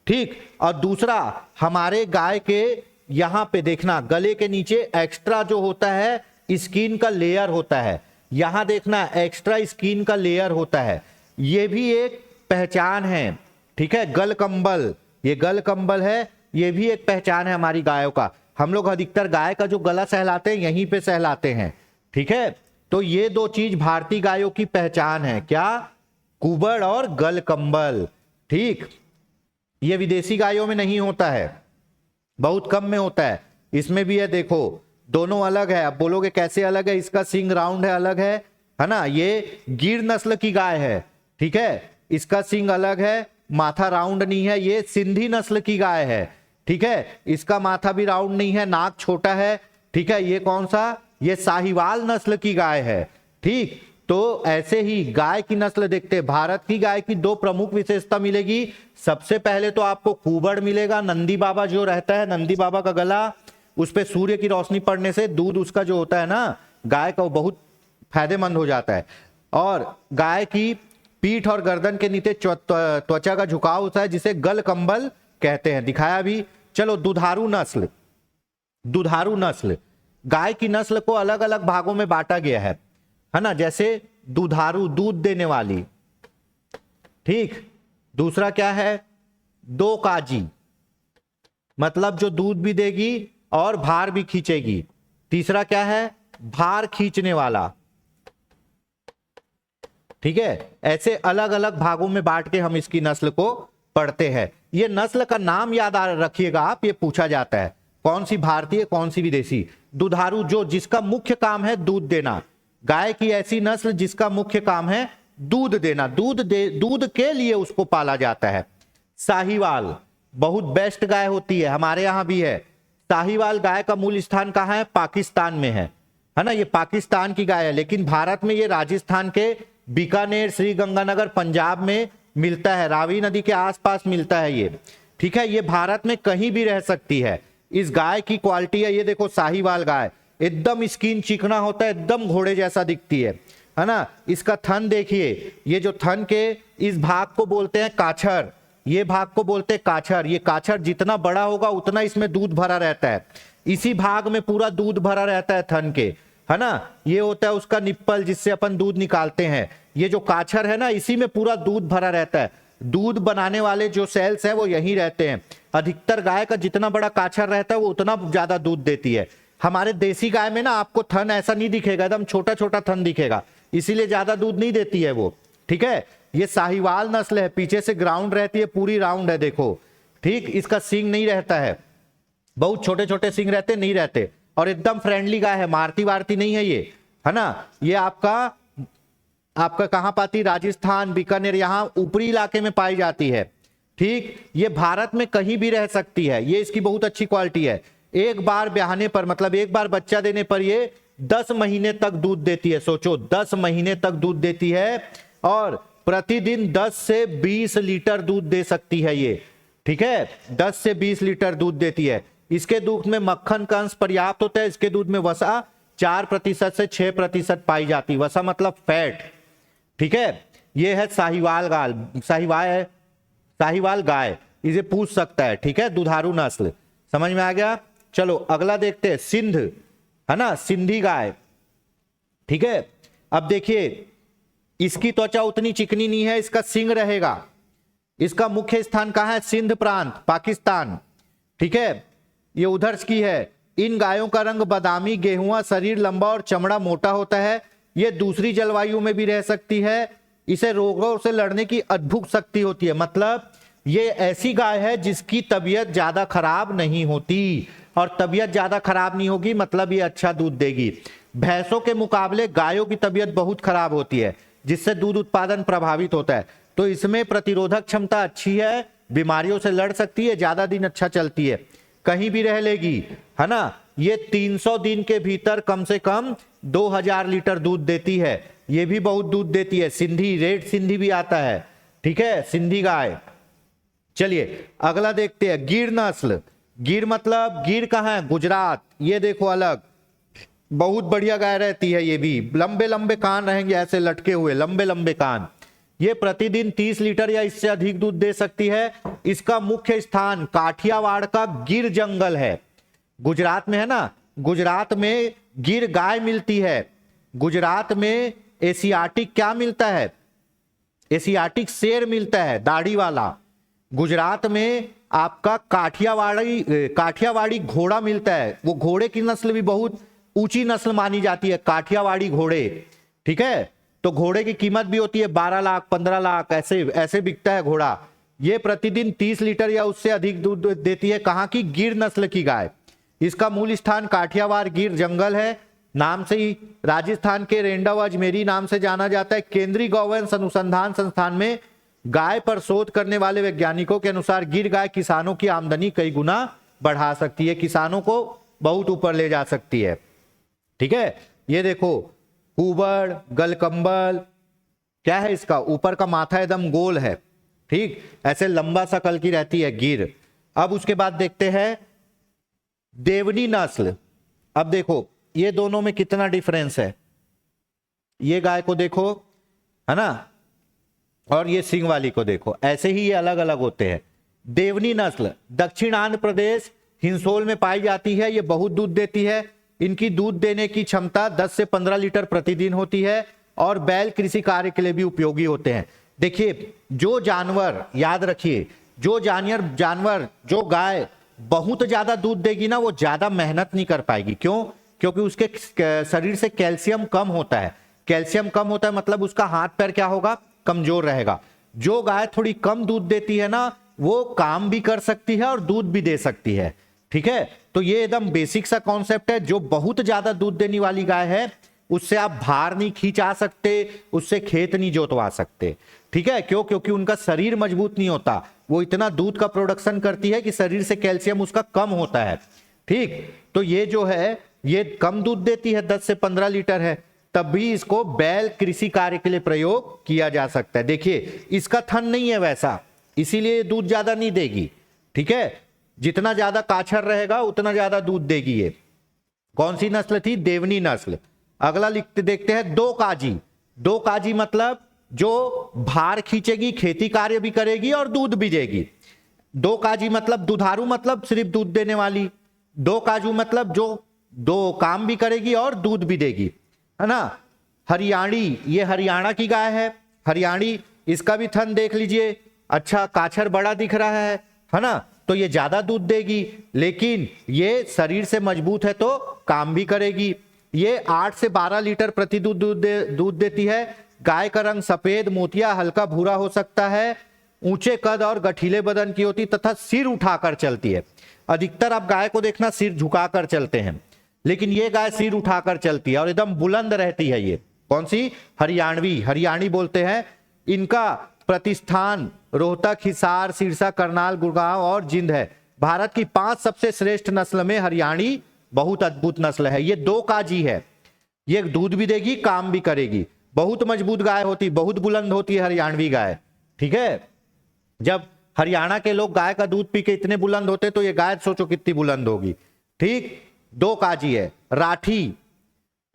ठीक। और दूसरा, हमारे गाय के यहां पे देखना, गले के नीचे एक्स्ट्रा जो होता है स्किन का लेयर होता है, यहां देखना एक्स्ट्रा स्किन का लेयर होता है, ये भी एक पहचान है। ठीक है, गल कंबल, ये गल कंबल है, ये भी एक पहचान है हमारी गायों का। हम लोग अधिकतर गाय का जो गला सहलाते हैं यहीं पे सहलाते हैं। ठीक है, तो ये दो चीज भारतीय गायों की पहचान है, क्या? कुबड़ और गल कंबल। ठीक, ये विदेशी गायों में नहीं होता है, बहुत कम में होता है। इसमें भी है, देखो दोनों अलग है। अब बोलोगे कैसे अलग है? इसका सिंग राउंड है, अलग है ना। ये गिर नस्ल की गाय है, ठीक है, इसका सिंग अलग है, माथा राउंड नहीं है। ये सिंधी नस्ल की गाय है, ठीक है, इसका माथा भी राउंड नहीं है, नाक छोटा है। ठीक है, ये कौन सा? ये साहिवाल नस्ल की गाय है। ठीक, तो ऐसे ही गाय की नस्ल देखते हैं। भारत की गाय की दो प्रमुख विशेषता मिलेगी। सबसे पहले तो आपको कुबड़ मिलेगा, नंदी बाबा जो रहता है, नंदी बाबा का गला, उस पर सूर्य की रोशनी पड़ने से दूध उसका जो होता है ना गाय का, वो बहुत फायदेमंद हो जाता है। और गाय की पीठ और गर्दन के नीचे त्वचा का झुकाव होता है, जिसे गल कंबल कहते हैं, दिखाया भी। चलो, दुधारू नस्ल। दुधारू नस्ल, गाय की नस्ल को अलग अलग भागों में बांटा गया है ना। जैसे दुधारू, दूध देने वाली। ठीक, दूसरा क्या है? दो काजी, मतलब जो दूध भी देगी और भार भी खींचेगी। तीसरा क्या है? भार खींचने वाला। ठीक है, ऐसे अलग अलग भागों में बांट के हम इसकी नस्ल को पढ़ते हैं। ये नस्ल का नाम याद रखिएगा आप, ये पूछा जाता है कौन सी भारतीय कौन सी विदेशी। दुधारू, जो जिसका मुख्य काम है दूध देना। गाय की ऐसी नस्ल जिसका मुख्य काम है दूध देना, दूध के लिए उसको पाला जाता है। साहीवाल, बहुत बेस्ट गाय होती है, हमारे यहां भी है। साहीवाल गाय का मूल स्थान कहां है? पाकिस्तान में है ना। ये पाकिस्तान की गाय है, लेकिन भारत में ये राजस्थान के बीकानेर, श्री गंगानगर, पंजाब में मिलता है, रावी नदी के आसपास मिलता है ये। ठीक है, ये भारत में कहीं भी रह सकती है। इस गाय की क्वालिटी है, ये देखो साहीवाल गाय, एकदम स्किन चिकना होता है, एकदम घोड़े जैसा दिखती है ना। इसका थन देखिए, ये जो थन के इस भाग को बोलते हैं काछर, ये भाग को बोलते हैं काछर। ये काछर जितना बड़ा होगा उतना इसमें दूध भरा रहता है, इसी भाग में पूरा दूध भरा रहता है थन के, है ना। ये होता है उसका निप्पल, जिससे अपन दूध निकालते हैं। ये जो काछर है ना, इसी में पूरा दूध भरा रहता है। दूध बनाने वाले जो सेल्स हैं वो यहीं रहते हैं। अधिकतर गाय का जितना बड़ा काछर रहता है वो उतना ज्यादा दूध देती है। हमारे देसी गाय में ना आपको थन ऐसा नहीं दिखेगा, एकदम छोटा छोटा थन दिखेगा, इसीलिए ज्यादा दूध नहीं देती है वो। ठीक है, ये साहीवाल नस्ल है, पीछे से ग्राउंड रहती है, पूरी राउंड है, देखो। ठीक, इसका सींग नहीं रहता है, बहुत छोटे छोटे सींग रहते, नहीं रहते, और एकदम फ्रेंडली गाय है, मारती वारती नहीं है ये, है ना। ये आपका कहां पाती? राजस्थान, बीकानेर, यहां ऊपरी इलाके में पाई जाती है। ठीक, ये भारत में कहीं भी रह सकती है। ये इसकी बहुत अच्छी क्वालिटी है। एक बार ब्याहने पर, मतलब एक बार बच्चा देने पर ये 10 महीने तक दूध देती है। सोचो, 10 महीने तक दूध देती है, और प्रतिदिन 10 से 20 लीटर दूध दे सकती है ये। ठीक है, 10 से 20 लीटर दूध देती है। इसके दूध में मक्खन का अंश पर्याप्त होता है। इसके दूध में वसा 4% से 6% पाई जाती है, वसा मतलब फैट। ठीक है, ये है साहीवाल गाय, इसे पूछ सकता है। ठीक है, दुधारू नस्ल, समझ में आ गया। चलो अगला देखते हैं, सिंध, है ना, सिंधी गाय। ठीक है, अब देखिए इसकी त्वचा उतनी चिकनी नहीं है, इसका सिंग रहेगा। इसका मुख्य स्थान कहां है? सिंध प्रांत, पाकिस्तान। ठीक है, ये उधर की है। इन गायों का रंग बादामी, गेहुआ, शरीर लंबा और चमड़ा मोटा होता है। ये दूसरी जलवायु में भी रह सकती है। इसे रोगों से लड़ने की अद्भुत शक्ति होती है, मतलब ये ऐसी गाय है जिसकी तबीयत ज्यादा खराब नहीं होती, और तबीयत ज्यादा खराब नहीं होगी मतलब ये अच्छा दूध देगी। भैंसों के मुकाबले गायों की तबीयत बहुत खराब होती है, जिससे दूध उत्पादन प्रभावित होता है। तो इसमें प्रतिरोधक क्षमता अच्छी है, बीमारियों से लड़ सकती है, ज्यादा दिन अच्छा चलती है, कहीं भी रह लेगी, है ना। ये 300 दिन के भीतर कम से कम 2000 लीटर दूध देती है। ये भी बहुत दूध देती है। सिंधी, रेड सिंधी भी आता है। ठीक है, सिंधी गाय। चलिए अगला देखते हैं, गिर नस्ल। गिर मतलब, गिर कहां है? गुजरात। ये देखो अलग, बहुत बढ़िया गाय रहती है। ये भी लंबे लंबे कान रहेंगे, ऐसे लटके हुए लंबे लंबे कान। ये प्रतिदिन 30 लीटर या इससे अधिक दूध दे सकती है। इसका मुख्य स्थान काठियावाड़ का गिर जंगल है, गुजरात में है ना। गुजरात में गिर गाय मिलती है, गुजरात में एशियाटिक क्या मिलता है, एशियाटिक शेर मिलता है दाढ़ी वाला, गुजरात में आपका काठियावाड़ी घोड़ा मिलता है। वो घोड़े की नस्ल भी बहुत ऊंची नस्ल मानी जाती है, काठियावाड़ी घोड़े, ठीक है। तो घोड़े की कीमत भी होती है 12 लाख 15 लाख, ऐसे ऐसे बिकता है घोड़ा। ये प्रतिदिन 30 लीटर या उससे अधिक दूध देती है। कहाँ की? गिर नस्ल की गाय। इसका मूल स्थान काठियावाड़ गिर जंगल है, नाम से ही राजस्थान के रेंडा व अजमेरी नाम से जाना जाता है। केंद्रीय गौवंश अनुसंधान संस्थान में गाय पर शोध करने वाले वैज्ञानिकों के अनुसार गिर गाय किसानों की आमदनी कई गुना बढ़ा सकती है, किसानों को बहुत ऊपर ले जा सकती है, ठीक है। ये देखो कुबड़, गलकंबल, क्या है इसका ऊपर का माथा एकदम गोल है, ठीक, ऐसे लंबा सा कल की रहती है गिर। अब उसके बाद देखते हैं देवनी नस्ल। अब देखो ये दोनों में कितना डिफरेंस है, ये गाय को देखो, है ना, और ये सिंह वाली को देखो, ऐसे ही ये अलग अलग होते हैं। देवनी नस्ल दक्षिण आंध्र प्रदेश हिंसोल में पाई जाती है। ये बहुत दूध देती है, इनकी दूध देने की क्षमता 10 से 15 लीटर प्रतिदिन होती है और बैल कृषि कार्य के लिए भी उपयोगी होते हैं। देखिए जो जानवर, याद रखिए, जो जानवर जो गाय बहुत ज्यादा दूध देगी ना, वो ज्यादा मेहनत नहीं कर पाएगी। क्यों? क्योंकि उसके शरीर से कैल्शियम कम होता है। कैल्शियम कम होता है मतलब उसका हाथ पैर क्या होगा? कमजोर रहेगा। जो गाय थोड़ी कम दूध देती है ना, वो काम भी कर सकती है और दूध भी दे सकती है, ठीक है। तो ये एकदम बेसिक सा कॉन्सेप्ट है। जो बहुत ज्यादा दूध देने वाली गाय है उससे आप भार नहीं खींचा सकते, उससे खेत नहीं जोतवा सकते, ठीक है। क्यों? क्योंकि उनका शरीर मजबूत नहीं होता, वो इतना दूध का प्रोडक्शन करती है कि शरीर से कैल्शियम उसका कम होता है, ठीक। तो ये जो है ये कम दूध देती है, 10 से 15 लीटर है, तब भी इसको बैल कृषि कार्य के लिए प्रयोग किया जा सकता है। देखिए इसका थन नहीं है वैसा, इसीलिए दूध ज्यादा नहीं देगी, ठीक है। जितना ज्यादा काछर रहेगा उतना ज्यादा दूध देगी ये। कौन सी नस्ल थी? देवनी नस्ल। अगला देखते हैं दो काजी। दो काजी मतलब जो भार खींचेगी, खेती कार्य भी करेगी और दूध भी देगी। दो काजी मतलब दुधारू, मतलब सिर्फ दूध देने वाली। दो काजू मतलब जो दो काम भी करेगी और दूध भी देगी, है ना। हरियाणी, ये हरियाणा की गाय है, हरियाणी। इसका भी थन देख लीजिए, अच्छा काछर बड़ा दिख रहा है ना। तो ये ज्यादा दूध देगी, लेकिन ये शरीर से मजबूत है तो काम भी करेगी। ये 8 से 12 लीटर प्रति दूध देती है। गाय का रंग सफेद, मोतिया, हल्का भूरा हो सकता है। ऊंचे कद और गठीले बदन की होती तथा सिर उठाकर चलती है। अधिकतर आप गाय को देखना सिर झुकाकर चलते हैं, लेकिन ये गाय सिर उठाकर चलती है और एकदम बुलंद रहती है। ये कौन सी? हरियाणवी, हरियाणी बोलते हैं। इनका प्रतिष्ठान रोहतक, हिसार, सिरसा, करनाल, गुड़गांव और जिंद है। भारत की 5 सबसे श्रेष्ठ नस्ल में हरियाणी बहुत अद्भुत नस्ल है। ये दो काजी है, ये दूध भी देगी, काम भी करेगी, बहुत मजबूत गाय होती, बहुत बुलंद होती है हरियाणवी गाय, ठीक है। जब हरियाणा के लोग गाय का दूध पी के इतने बुलंद होते तो ये गाय सोचो कितनी बुलंद होगी, ठीक। दो काजी है। राठी,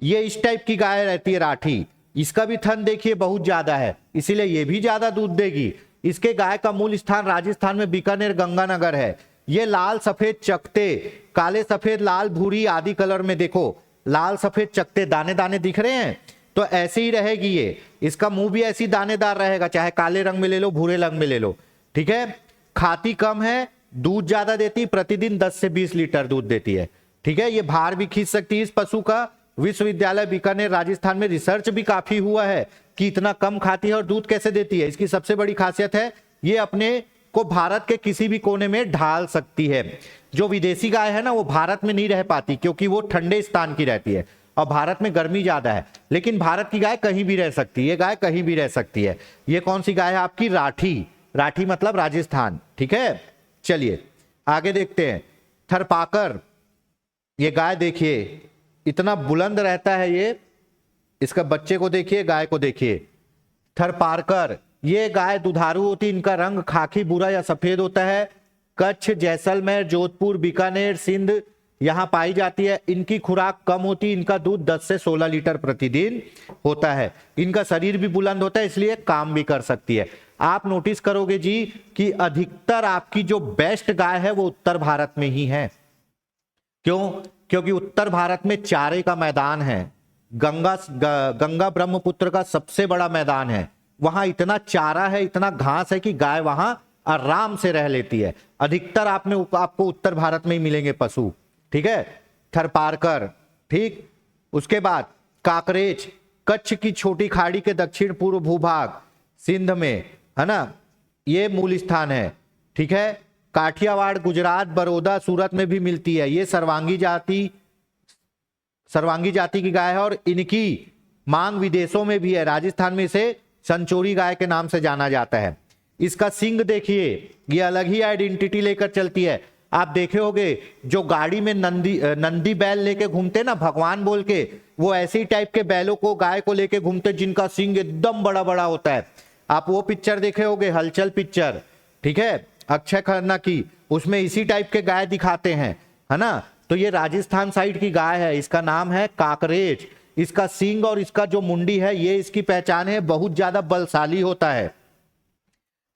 ये इस टाइप की गाय रहती है राठी। इसका भी थन देखिए बहुत ज्यादा है, इसीलिए ये भी ज्यादा दूध देगी। इसके गाय का मूल स्थान राजस्थान में बीकानेर, गंगानगर है। ये लाल सफेद चकते, काले सफेद लाल भूरी आदि कलर में, देखो लाल सफेद चकते दाने दाने दिख रहे हैं, तो ऐसे ही रहेगी ये। इसका मुंह भी ऐसी दानेदार रहेगा, चाहे काले रंग में ले लो, भूरे रंग में ले लो, ठीक है। खाती कम है, दूध ज्यादा देती, प्रतिदिन 10 से 20 लीटर दूध देती है, ठीक है। ये भार भी खींच सकती है। इस पशु का विश्वविद्यालय बीकानेर राजस्थान में रिसर्च भी काफी हुआ है कि इतना कम खाती है और दूध कैसे देती है। इसकी सबसे बड़ी खासियत है ये अपने को भारत के किसी भी कोने में ढाल सकती है। जो विदेशी गाय है ना, वो भारत में नहीं रह पाती क्योंकि वो ठंडे स्थान की रहती है और भारत में गर्मी ज्यादा है, लेकिन भारत की गाय कहीं भी रह सकती है। ये गाय कहीं भी रह सकती है। ये कौन सी गाय है आपकी? राठी। राठी मतलब राजस्थान, ठीक है। चलिए आगे देखते हैं। थरपाकर, ये गाय देखिए इतना बुलंद रहता है ये। इसका बच्चे को देखिए, गाय को देखिए। थरपारकर, ये गाय दुधारू होती, इनका रंग खाकी, भूरा या सफेद होता है। कच्छ, जैसलमेर, जोधपुर, बीकानेर, सिंध यहां पाई जाती है। इनकी खुराक कम होती, इनका दूध 10 से 16 लीटर प्रतिदिन होता है। इनका शरीर भी बुलंद होता है, इसलिए काम भी कर सकती है। आप नोटिस करोगे जी कि अधिकतर आपकी जो बेस्ट गाय है वो उत्तर भारत में ही है। क्यों? क्योंकि उत्तर भारत में चारे का मैदान है, गंगा ब्रह्मपुत्र का सबसे बड़ा मैदान है, वहां इतना चारा है, इतना घास है कि गाय वहां आराम से रह लेती है। अधिकतर आपको उत्तर भारत में ही मिलेंगे पशु, ठीक है। थरपारकर, ठीक। उसके बाद काकरेच, कच्छ की छोटी खाड़ी के दक्षिण पूर्व भूभाग सिंध में, है ना, ये मूल स्थान है, ठीक है। काठियावाड़, गुजरात, बड़ौदा, सूरत में भी मिलती है। ये सर्वांगी जाति की गाय है और इनकी मांग विदेशों में भी है। राजस्थान में इसे संचोरी गाय के नाम से जाना जाता है। इसका सींग देखिए, ये अलग ही आइडेंटिटी लेकर चलती है। आप देखे होंगे जो गाड़ी में नंदी बैल लेके घूमते ना, भगवान बोल के, वो ऐसे ही टाइप के बैलों को, गाय को लेके घूमते जिनका सींग एकदम बड़ा बड़ा होता है। आप वो पिक्चर देखे होंगे, हलचल पिक्चर, ठीक है, अक्षय खन्ना की, उसमें इसी टाइप के गाय दिखाते हैं, है ना। तो ये राजस्थान साइड की गाय है, इसका नाम है काकरेज। इसका सींग और इसका जो मुंडी है, ये इसकी पहचान है, बहुत ज्यादा बलशाली होता है।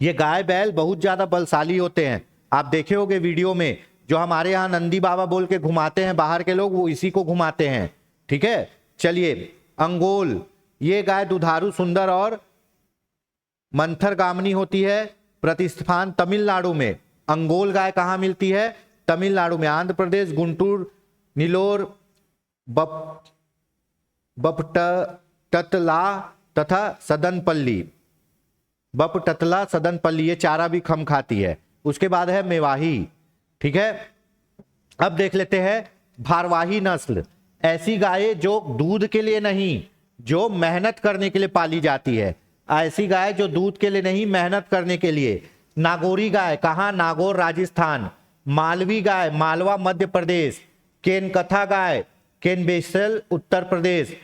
ये गाय बैल बहुत ज्यादा बलशाली होते हैं। आप देखे होंगे वीडियो में, जो हमारे यहाँ नंदी बाबा बोल के घुमाते हैं बाहर के लोग, वो इसी को घुमाते हैं, ठीक है। चलिए, अंगोल, ये गाय दुधारू, सुंदर और मंथर गामनी होती है। प्रतिस्थान तमिलनाडु में। अंगोल गाय कहाँ मिलती है? तमिलनाडु में। आंध्र प्रदेश, गुंटूर, नीलोर, बपटतला तथा सदनपल्ली। बपटतला, सदनपल्ली, ये चारा भी खम खाती है। उसके बाद है मेवाही, ठीक है। अब देख लेते हैं भारवाही नस्ल। ऐसी गाय जो दूध के लिए नहीं, जो मेहनत करने के लिए पाली जाती है। ऐसी गाय जो दूध के लिए नहीं, मेहनत करने के लिए। नागौरी गाय, कहाँ? नागौर राजस्थान। मालवी गाय, मालवा मध्य प्रदेश। केनकथा गाय, केनबेसल उत्तर प्रदेश।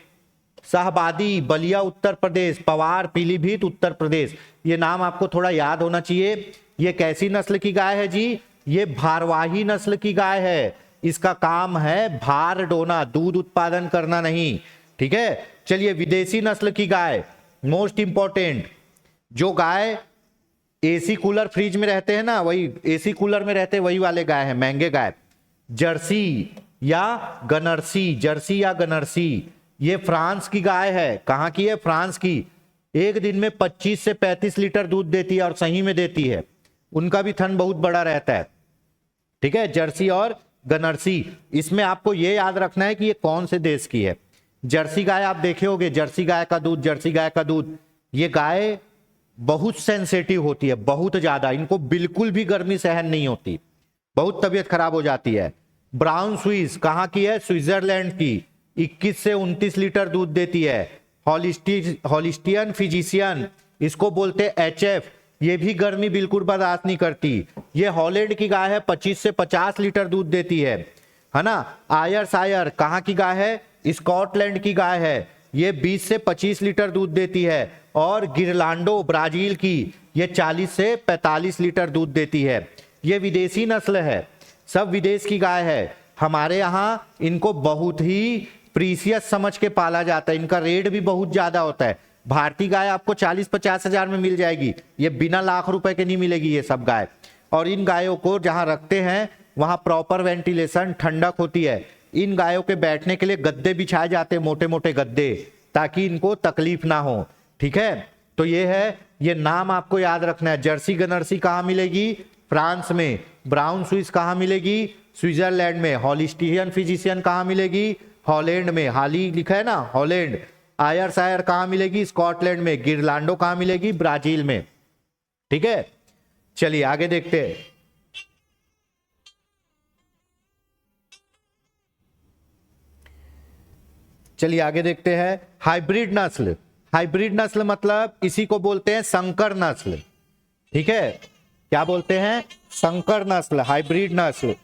शाहबादी, बलिया उत्तर प्रदेश। पवार, पीलीभीत उत्तर प्रदेश। ये नाम आपको थोड़ा याद होना चाहिए। ये कैसी नस्ल की गाय है जी? ये भारवाही नस्ल की गाय है। इसका काम है भार ढोना, दूध उत्पादन करना नहीं, ठीक है। चलिए, विदेशी नस्ल की गाय, मोस्ट इंपॉर्टेंट, जो गाय एसी कूलर फ्रिज में रहते हैं ना, वही एसी कूलर में रहते हैं, वही वाले गाय हैं, महंगे गाय। जर्सी या गनरसी, जर्सी या गनरसी, ये फ्रांस की गाय है। कहां की है? फ्रांस की। एक दिन में 25 से 35 लीटर दूध देती है और सही में देती है। उनका भी थन बहुत बड़ा रहता है, ठीक है। जर्सी और गनरसी, इसमें आपको यह याद रखना है कि ये कौन से देश की है। जर्सी गाय आप देखे होंगे, जर्सी गाय का दूध, जर्सी गाय का दूध, ये गाय बहुत सेंसिटिव होती है, बहुत ज्यादा। इनको बिल्कुल भी गर्मी सहन नहीं होती, बहुत तबीयत खराब हो जाती है। ब्राउन स्विस, कहां की है? स्विट्जरलैंड की। 21 से 29 लीटर दूध देती है। हॉलिस्टियन फिजिशियन, इसको बोलते हैं HF, ये भी गर्मी बिल्कुल बर्दाश्त नहीं करती। ये हॉलैंड की गाय है, 25 से 50 लीटर दूध देती है ना। आयर सायर, कहां की गाय है? स्कॉटलैंड की गाय है। ये 20 से 25 लीटर दूध देती है। और गिरलांडो, ब्राजील की, ये 40 से 45 लीटर दूध देती है। ये विदेशी नस्ल है, सब विदेश की गाय है। हमारे यहाँ इनको बहुत ही प्रीसियस समझ के पाला जाता है। इनका रेट भी बहुत ज्यादा होता है। भारतीय गाय आपको 40-50 हजार में मिल जाएगी, ये बिना लाख रुपए के नहीं मिलेगी ये सब गाय। और इन गायों को जहां रखते हैं वहां प्रॉपर वेंटिलेशन, ठंडक होती है। इन गायों के बैठने के लिए गद्दे बिछाए जाते हैं, मोटे मोटे गद्दे, ताकि इनको तकलीफ ना हो, ठीक है। तो ये है, ये नाम आपको याद रखना है। जर्सी गनरसी कहाँ मिलेगी? फ्रांस में। ब्राउन स्विस कहाँ मिलेगी? स्विट्जरलैंड में। हॉलिस्टियन फिजिशियन कहाँ मिलेगी? हॉलैंड में। हाली लिखा है ना, हॉलैंड। आयर सायर कहाँ मिलेगी? स्कॉटलैंड में। गिरलांडो कहाँ मिलेगी? ब्राजील में, ठीक है। चलिए आगे देखते हैं। चलिए आगे देखते हैं। हाइब्रिड नस्ल। हाइब्रिड नस्ल मतलब इसी को बोलते हैं संकर नस्ल, ठीक है। क्या बोलते हैं? संकर नस्ल, हाइब्रिड नस्ल।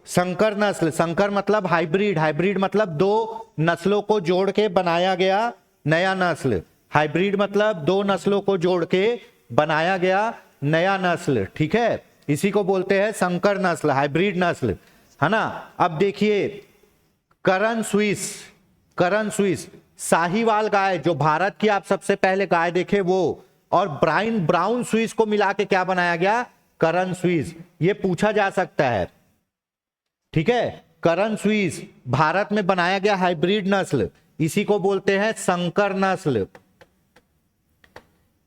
संकर नस्ल, संकर मतलब हाइब्रिड, हाइब्रिड मतलब दो नस्लों को जोड़ के बनाया गया नया नस्ल। हाइब्रिड मतलब दो नस्लों को जोड़ के बनाया गया नया नस्ल, ठीक है। इसी को बोलते हैं संकर नस्ल, हाइब्रिड नस्ल, है ना। अब देखिए करन स्विस साहीवाल गाय, जो भारत की आप सबसे पहले गाय देखे वो, और ब्राउन स्विस को मिला के क्या बनाया गया, करन स्विस। ये पूछा जा सकता है, ठीक है। करन स्विस भारत में बनाया गया हाइब्रिड नस्ल, इसी को बोलते हैं संकर नस्ल।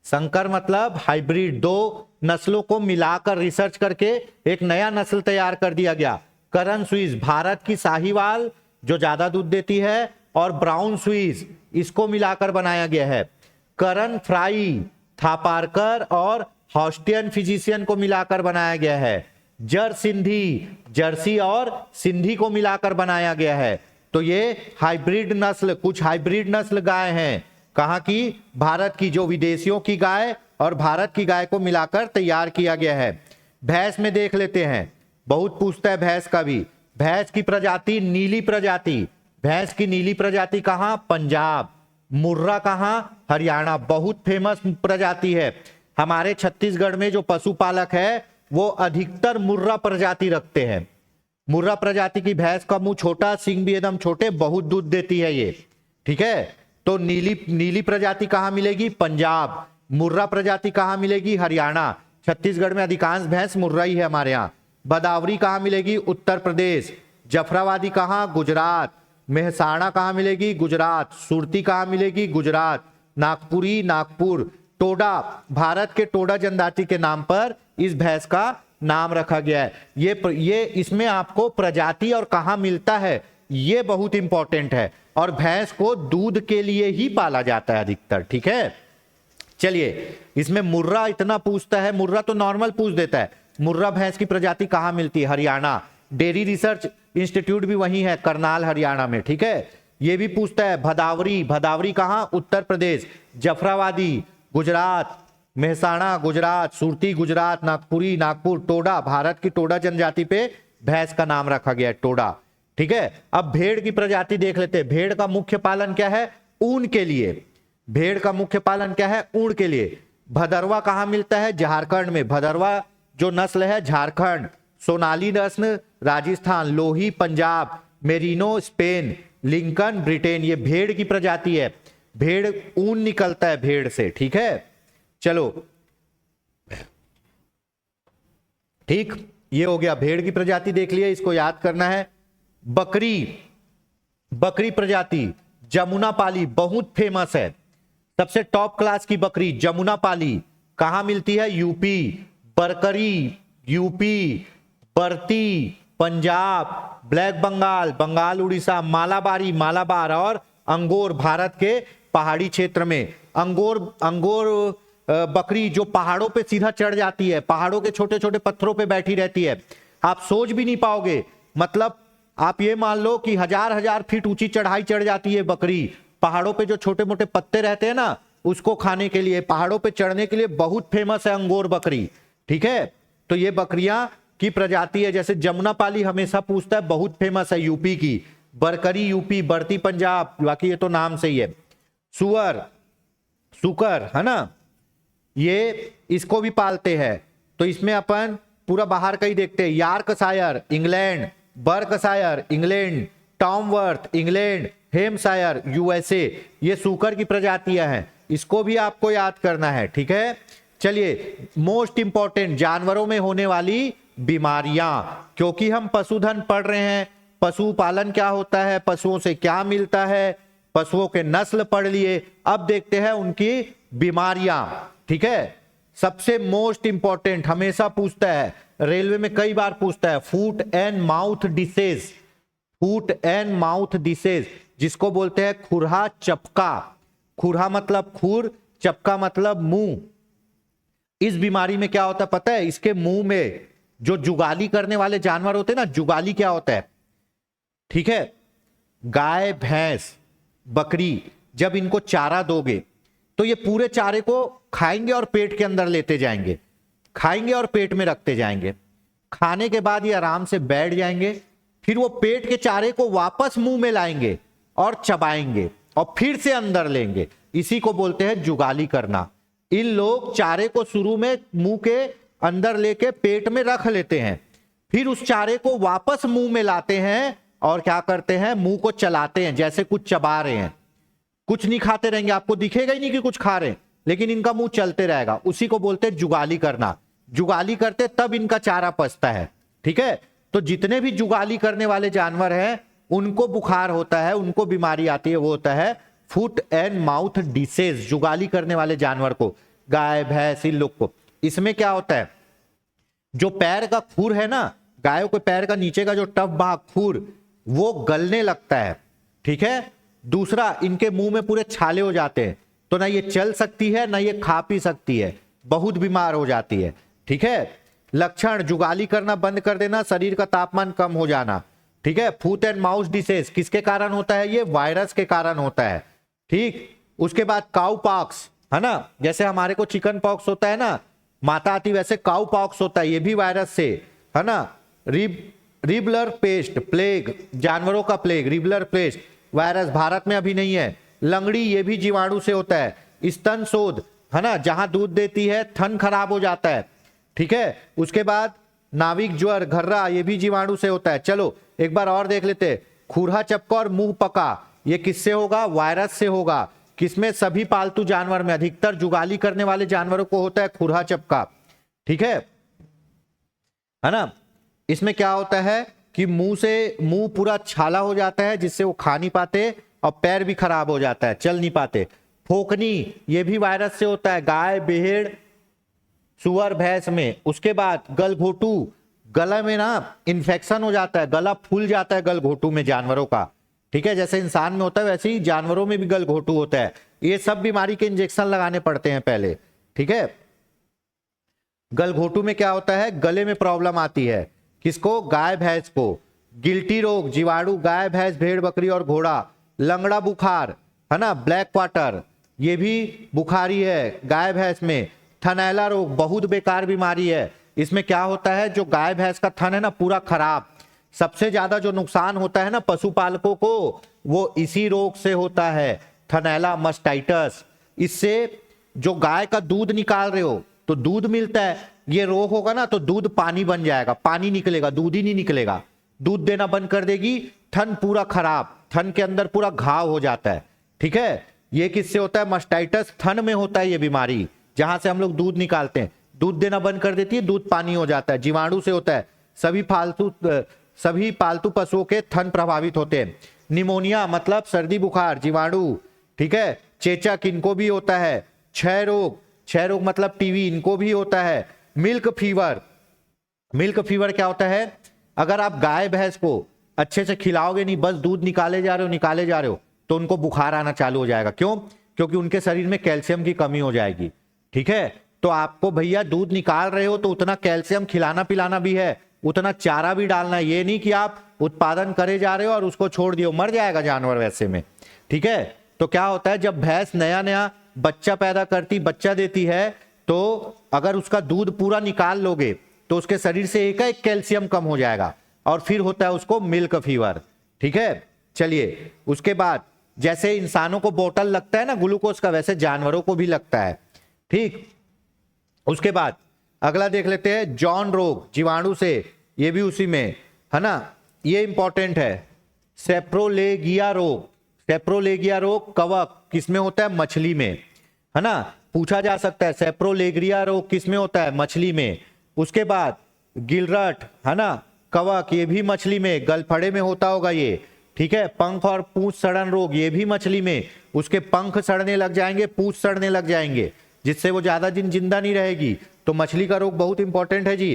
संकर मतलब हाइब्रिड, दो नस्लों को मिलाकर रिसर्च करके एक नया नस्ल तैयार कर दिया गया। करन स्विस भारत की साहीवाल जो ज्यादा दूध देती है, और ब्राउन स्विस इसको मिलाकर बनाया गया है। करन फ्राई थापारकर और हॉस्टियन फिजिशियन को मिलाकर बनाया गया है। जर्सी और सिंधी को मिलाकर बनाया गया है। तो ये हाइब्रिड नस्ल, कुछ हाइब्रिड नस्ल गाय हैं, कहां की, भारत की, जो विदेशियों की गाय और भारत की गाय को मिलाकर तैयार किया गया है। भैंस में देख लेते हैं, बहुत पूछता है भैंस का भी। भैंस की प्रजाति नीली प्रजाति, भैंस की नीली प्रजाति कहां, पंजाब। मुर्रा कहां, हरियाणा, बहुत फेमस प्रजाति है। हमारे छत्तीसगढ़ में जो पशुपालक है वो अधिकतर मुर्रा प्रजाति रखते हैं। मुर्रा प्रजाति की भैंस का मुंह छोटा, सींग भी एकदम छोटे, बहुत दूध देती है ये, ठीक है। तो नीली प्रजाति कहां मिलेगी, पंजाब। मुर्रा प्रजाति कहां मिलेगी, हरियाणा। छत्तीसगढ़ में अधिकांश भैंस मुर्रा ही है हमारे यहाँ। बदावरी कहां मिलेगी, उत्तर प्रदेश। जफराबादी कहां, गुजरात। मेहसाणा कहां मिलेगी, गुजरात। सुरती कहां मिलेगी, गुजरात। नागपुरी, नागपुर। टोडा, भारत के टोडा जनजाति के नाम पर इस भैंस का नाम रखा गया है। ये इसमें आपको प्रजाति और कहां मिलता है ये बहुत इंपॉर्टेंट है। और भैंस को दूध के लिए ही पाला जाता है अधिकतर, ठीक है। चलिए, इसमें मुर्रा इतना पूछता है, मुर्रा तो नॉर्मल पूछ देता है। मुर्रा भैंस की प्रजाति कहां मिलती है, हरियाणा। डेयरी रिसर्च इंस्टीट्यूट भी वही है, करनाल हरियाणा में, ठीक है। ये भी पूछता है भदावरी कहां, उत्तर प्रदेश। जफराबादी गुजरात, मेहसाणा गुजरात, सुरती गुजरात, नागपुरी नागपुर। टोडा, भारत की टोडा जनजाति पे भैंस का नाम रखा गया है, टोडा, ठीक है। अब भेड़ की प्रजाति देख लेते हैं। भेड़ का मुख्य पालन क्या है, ऊन के लिए। भेड़ का मुख्य पालन क्या है, ऊन के लिए। भदरवा कहां मिलता है, झारखंड में। भदरवा जो नस्ल है झारखंड। सोनाली नस्ल Rajasthan. Lohi Punjab. Merino Spain. Lincoln Britain. ये भेड़ की प्रजाति है। भेड़, ऊन निकलता है भेड़ से, ठीक है। चलो, ठीक, ये हो गया, भेड़ की प्रजाति देख लिया, इसको याद करना है। बकरी प्रजाति जमुनापाली बहुत फेमस है। सबसे टॉप क्लास की बकरी जमुनापाली कहां मिलती है, यूपी। बरकरी यूपी। बरती पंजाब। ब्लैक बंगाल उड़ीसा। मालाबार और अंगोर भारत के पहाड़ी क्षेत्र में। अंगोर बकरी जो पहाड़ों पे सीधा चढ़ जाती है, पहाड़ों के छोटे छोटे पत्थरों पे बैठी रहती है, आप सोच भी नहीं पाओगे। मतलब आप ये मान लो कि हजार फीट ऊंची चढ़ाई चढ़ जाती है बकरी। पहाड़ों पे जो छोटे मोटे पत्ते रहते हैं ना, उसको खाने के लिए, पहाड़ों पे चढ़ने के लिए बहुत फेमस है अंगोर बकरी, ठीक है। तो ये बकरियां की प्रजाति है। जैसे जमुनापाली हमेशा पूछता है, बहुत फेमस है यूपी की। बरकरी यूपी, बरती पंजाब, बाकी ये तो नाम से ही है। सुकर है ना, ये इसको भी पालते हैं। तो इसमें अपन पूरा बाहर का ही देखते हैं। Yorkshire England. Berkshire England. Tamworth England. Hampshire USA. ये सुकर की प्रजातियां हैं, इसको भी आपको याद करना है, ठीक है। चलिए, मोस्ट इंपॉर्टेंट, जानवरों में होने वाली बीमारियां, क्योंकि हम पशुधन पढ़ रहे हैं। पशुपालन क्या होता है, पशुओं से क्या मिलता है, पशुओं के नस्ल पढ़ लिए। अब देखते हैं उनकी बीमारियां, ठीक है। सबसे मोस्ट इंपॉर्टेंट हमेशा पूछता है, रेलवे में कई बार पूछता है, foot and mouth disease. Foot and mouth disease जिसको बोलते हैं खुरहा चपका। खुरहा मतलब खुर, चपका मतलब मुंह। इस बीमारी में क्या होता है पता है, इसके मुंह में जो जुगाली करने वाले जानवर होते हैं ना, जुगाली क्या होता है, ठीक है। गाय, भैंस, बकरी, जब इनको चारा दोगे तो ये पूरे चारे को खाएंगे और पेट के अंदर लेते जाएंगे, खाएंगे और पेट में रखते जाएंगे। खाने के बाद ये आराम से बैठ जाएंगे, फिर वो पेट के चारे को वापस मुंह में लाएंगे और चबाएंगे और फिर से अंदर लेंगे। इसी को बोलते हैं जुगाली करना। इन लोग चारे को शुरू में मुंह के अंदर लेके पेट में रख लेते हैं, फिर उस चारे को वापस मुंह में लाते हैं और क्या करते हैं, मुंह को चलाते हैं जैसे कुछ चबा रहे हैं। कुछ नहीं खाते रहेंगे, आपको दिखेगा ही नहीं कि कुछ खा रहे हैं, लेकिन इनका मुंह चलते रहेगा। उसी को बोलते हैं जुगाली करना। जुगाली करते तब इनका चारा पचता है। ठीक है, तो जितने भी जुगाली करने वाले जानवर हैं उनको बुखार होता है, उनको बीमारी आती है, वो होता है फुट एंड माउथ डिसीज। जुगाली करने वाले जानवर को, गाय भैंस इन लोग को, इसमें क्या होता है, जो पैर का खुर है ना, गायों के पैर का नीचे का जो टफ भाग खुर, वो गलने लगता है। ठीक है, दूसरा इनके मुंह में पूरे छाले हो जाते हैं, तो ना ये चल सकती है ना ये खा पी सकती है, बहुत बीमार हो जाती है। ठीक है, लक्षण, जुगाली करना बंद कर देना, शरीर का तापमान कम हो जाना। ठीक है, फुट एंड माउथ डिसीज किसके कारण होता है, ये वायरस के कारण होता है। ठीक, उसके बाद काउ पॉक्स है ना, जैसे हमारे को चिकन पॉक्स होता है ना, माता आती, वैसे काउ पॉक्स होता है, ये भी वायरस से है ना। रिबलर पेस्ट, प्लेग, जानवरों का प्लेग, रिबलर पेस्ट वायरस भारत में अभी नहीं है। लंगड़ी, ये भी जीवाणु से होता है। स्तन शोध है ना, जहां दूध देती है थन खराब हो जाता है। ठीक है, उसके बाद नाविक ज्वर, घर्रा, ये भी जीवाणु से होता है। चलो एक बार और देख लेते हैं, खुरहा चपका और मुंह पका, ये किससे होगा, वायरस से होगा। किसमें, सभी पालतू जानवर में, अधिकतर जुगाली करने वाले जानवरों को होता है खुरहा चपका। ठीक है ना। इसमें क्या होता है कि मुंह पूरा छाला हो जाता है, जिससे वो खा नहीं पाते और पैर भी खराब हो जाता है, चल नहीं पाते। फोकनी, ये भी वायरस से होता है, गाय भेड़ सुअर भैंस में। उसके बाद गलघोटू, गला में ना इन्फेक्शन हो जाता है, गला फूल जाता है गलघोटू में जानवरों का। ठीक है, जैसे इंसान में होता है वैसे ही जानवरों में भी गलघोटू होता है। ये सब बीमारी के इंजेक्शन लगाने पड़ते हैं पहले। ठीक है, गलघोटू में क्या होता है, गले में प्रॉब्लम आती है, किसको, गाय भैंस को। गिल्टी रोग, जीवाणु, गाय भैंस भेड़ बकरी और घोड़ा। लंगड़ा बुखार है ना, ब्लैक क्वार्टर, ये भी बुखारी है गाय भैंस में। थनैला रोग, बहुत बेकार बीमारी है। इसमें क्या होता है, जो गाय भैंस का थन है ना पूरा खराब। सबसे ज्यादा जो नुकसान होता है ना पशुपालकों को, वो इसी रोग से होता है, थनैला मस्टाइटस। इससे जो गाय का दूध निकाल रहे हो तो दूध मिलता है, ये रोग होगा ना तो दूध पानी बन जाएगा, पानी निकलेगा, दूध ही नहीं निकलेगा, दूध देना बंद कर देगी, थन पूरा खराब, थन के अंदर पूरा घाव हो जाता है। ठीक है, ये किससे होता है, मस्टाइटस, थन में होता है ये बीमारी, जहां से हम लोग दूध निकालते हैं, दूध देना बंद कर देती है, दूध पानी हो जाता है, जीवाणु से होता है। सभी पालतू पशुओं के थन प्रभावित होते हैं। निमोनिया मतलब सर्दी बुखार, जीवाणु। ठीक है, चेचक, इनको भी होता है। क्षय रोग मतलब टीवी, इनको भी होता है। मिल्क फीवर, मिल्क फीवर क्या होता है, अगर आप गाय भैंस को अच्छे से खिलाओगे नहीं, बस दूध निकाले जा रहे हो तो उनको बुखार आना चालू हो जाएगा। क्यों, क्योंकि उनके शरीर में कैल्शियम की कमी हो जाएगी। ठीक है, तो आपको भैया दूध निकाल रहे हो तो उतना कैल्शियम खिलाना पिलाना भी है, उतना चारा भी डालना है। ये नहीं कि आप उत्पादन करे जा रहे हो और उसको छोड़ दियो, मर जाएगा जानवर वैसे में। ठीक है, तो क्या होता है, जब भैंस नया नया बच्चा पैदा करती, बच्चा देती है, तो अगर उसका दूध पूरा निकाल लोगे तो उसके शरीर से एक कैल्शियम कम हो जाएगा और फिर होता है उसको मिल्क फीवर। ठीक है, चलिए उसके बाद जैसे इंसानों को बोतल लगता है ना ग्लूकोज का, वैसे जानवरों को भी लगता है। ठीक, उसके बाद अगला देख लेते हैं, जॉन रोग, जीवाणु से, ये भी उसी में है ना, ये इंपॉर्टेंट है। सेप्रोलेगिया रोग कवक, किसमें होता है, मछली में, है ना, पूछा जा सकता है। सेप्रोलेगिया रोग किसमें होता है, मछली में। उसके बाद गिलरट है ना, कवक, ये भी मछली में, गलफड़े में होता होगा ये। ठीक है, पंख और पूंछ सड़न रोग, ये भी मछली में, उसके पंख सड़ने लग जाएंगे, पूंछ सड़ने लग जाएंगे, जिससे वो ज्यादा दिन जिंदा नहीं रहेगी। तो मछली का रोग बहुत इंपॉर्टेंट है जी,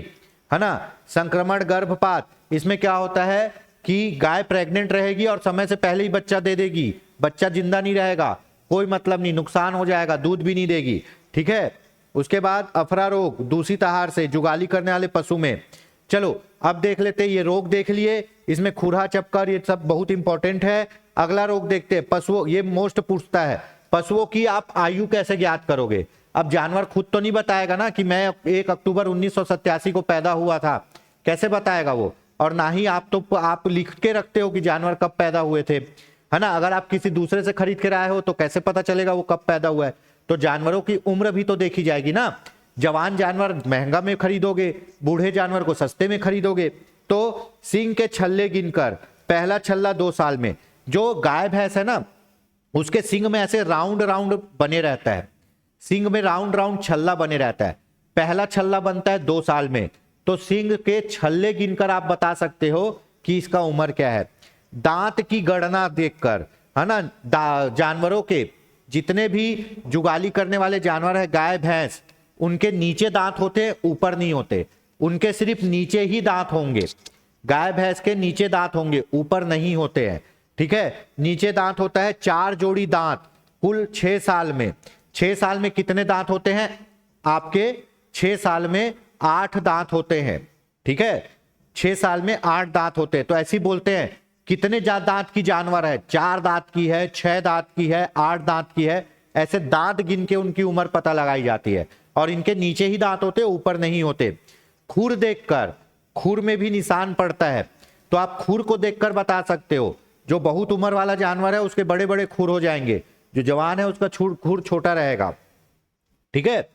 है ना। संक्रमण गर्भपात, इसमें क्या होता है कि गाय प्रेग्नेंट रहेगी और समय से पहले ही बच्चा दे देगी, बच्चा जिंदा नहीं रहेगा, कोई मतलब नहीं, नुकसान हो जाएगा, दूध भी नहीं देगी। ठीक है, उसके बाद अफरा रोग, दूषित आहार से, जुगाली करने वाले पशु में। चलो अब देख लेते हैं, ये रोग देख लिए, इसमें खुरहा चपकर, ये सब बहुत इंपॉर्टेंट है। अगला रोग देखते हैं, पशुओं, ये मोस्ट पूछता है, पशुओं की आप आयु कैसे ज्ञात करोगे। अब जानवर खुद तो नहीं बताएगा ना कि मैं 1 अक्टूबर 1987 को पैदा हुआ था, कैसे बताएगा वो, और ना ही आप लिख के रखते हो कि जानवर कब पैदा हुए थे, है ना। अगर आप किसी दूसरे से खरीद के लाए हो तो कैसे पता चलेगा वो कब पैदा हुआ है। तो जानवरों की उम्र भी तो देखी जाएगी ना, जवान जानवर महंगा में खरीदोगे, बूढ़े जानवर को सस्ते में खरीदोगे। तो सींग के छल्ले गिनकर, पहला छल्ला 2 साल में। जो गाय भैंस है ना, उसके सींग में ऐसे राउंड राउंड बने रहता है, सींग में राउंड राउंड छल्ला बने रहता है। पहला छल्ला बनता है 2 साल में। तो सींग के छल्ले गिनकर आप बता सकते हो कि इसका उम्र क्या है। दांत की गणना देखकर, है ना, जानवरों के जितने भी जुगाली करने वाले जानवर है, गाय भैंस, उनके नीचे दांत होते हैं, ऊपर नहीं होते। उनके सिर्फ नीचे ही दांत होंगे। गाय भैंस के नीचे दांत होंगे, ऊपर नहीं होते हैं। ठीक है, नीचे दांत होता है 4 जोड़ी दांत कुल 6 साल में। 6 साल में कितने दांत होते हैं आपके? 6 साल में 8 दांत होते हैं। ठीक है, 6 साल में 8 दांत होते हैं। तो ऐसे ही बोलते हैं कितने दांत की जानवर है, 4 दांत की है, 6 दांत की है, 8 दांत की है। ऐसे दांत गिन के उनकी उम्र पता लगाई जाती है। और इनके नीचे ही दांत होते, ऊपर नहीं होते। खुर देखकर, खुर में भी निशान पड़ता है, तो आप खुर को देखकर बता सकते हो। जो बहुत उम्र वाला जानवर है उसके बड़े बड़े खुर हो जाएंगे, जो जवान है उसका खुर छोटा रहेगा। ठीक है,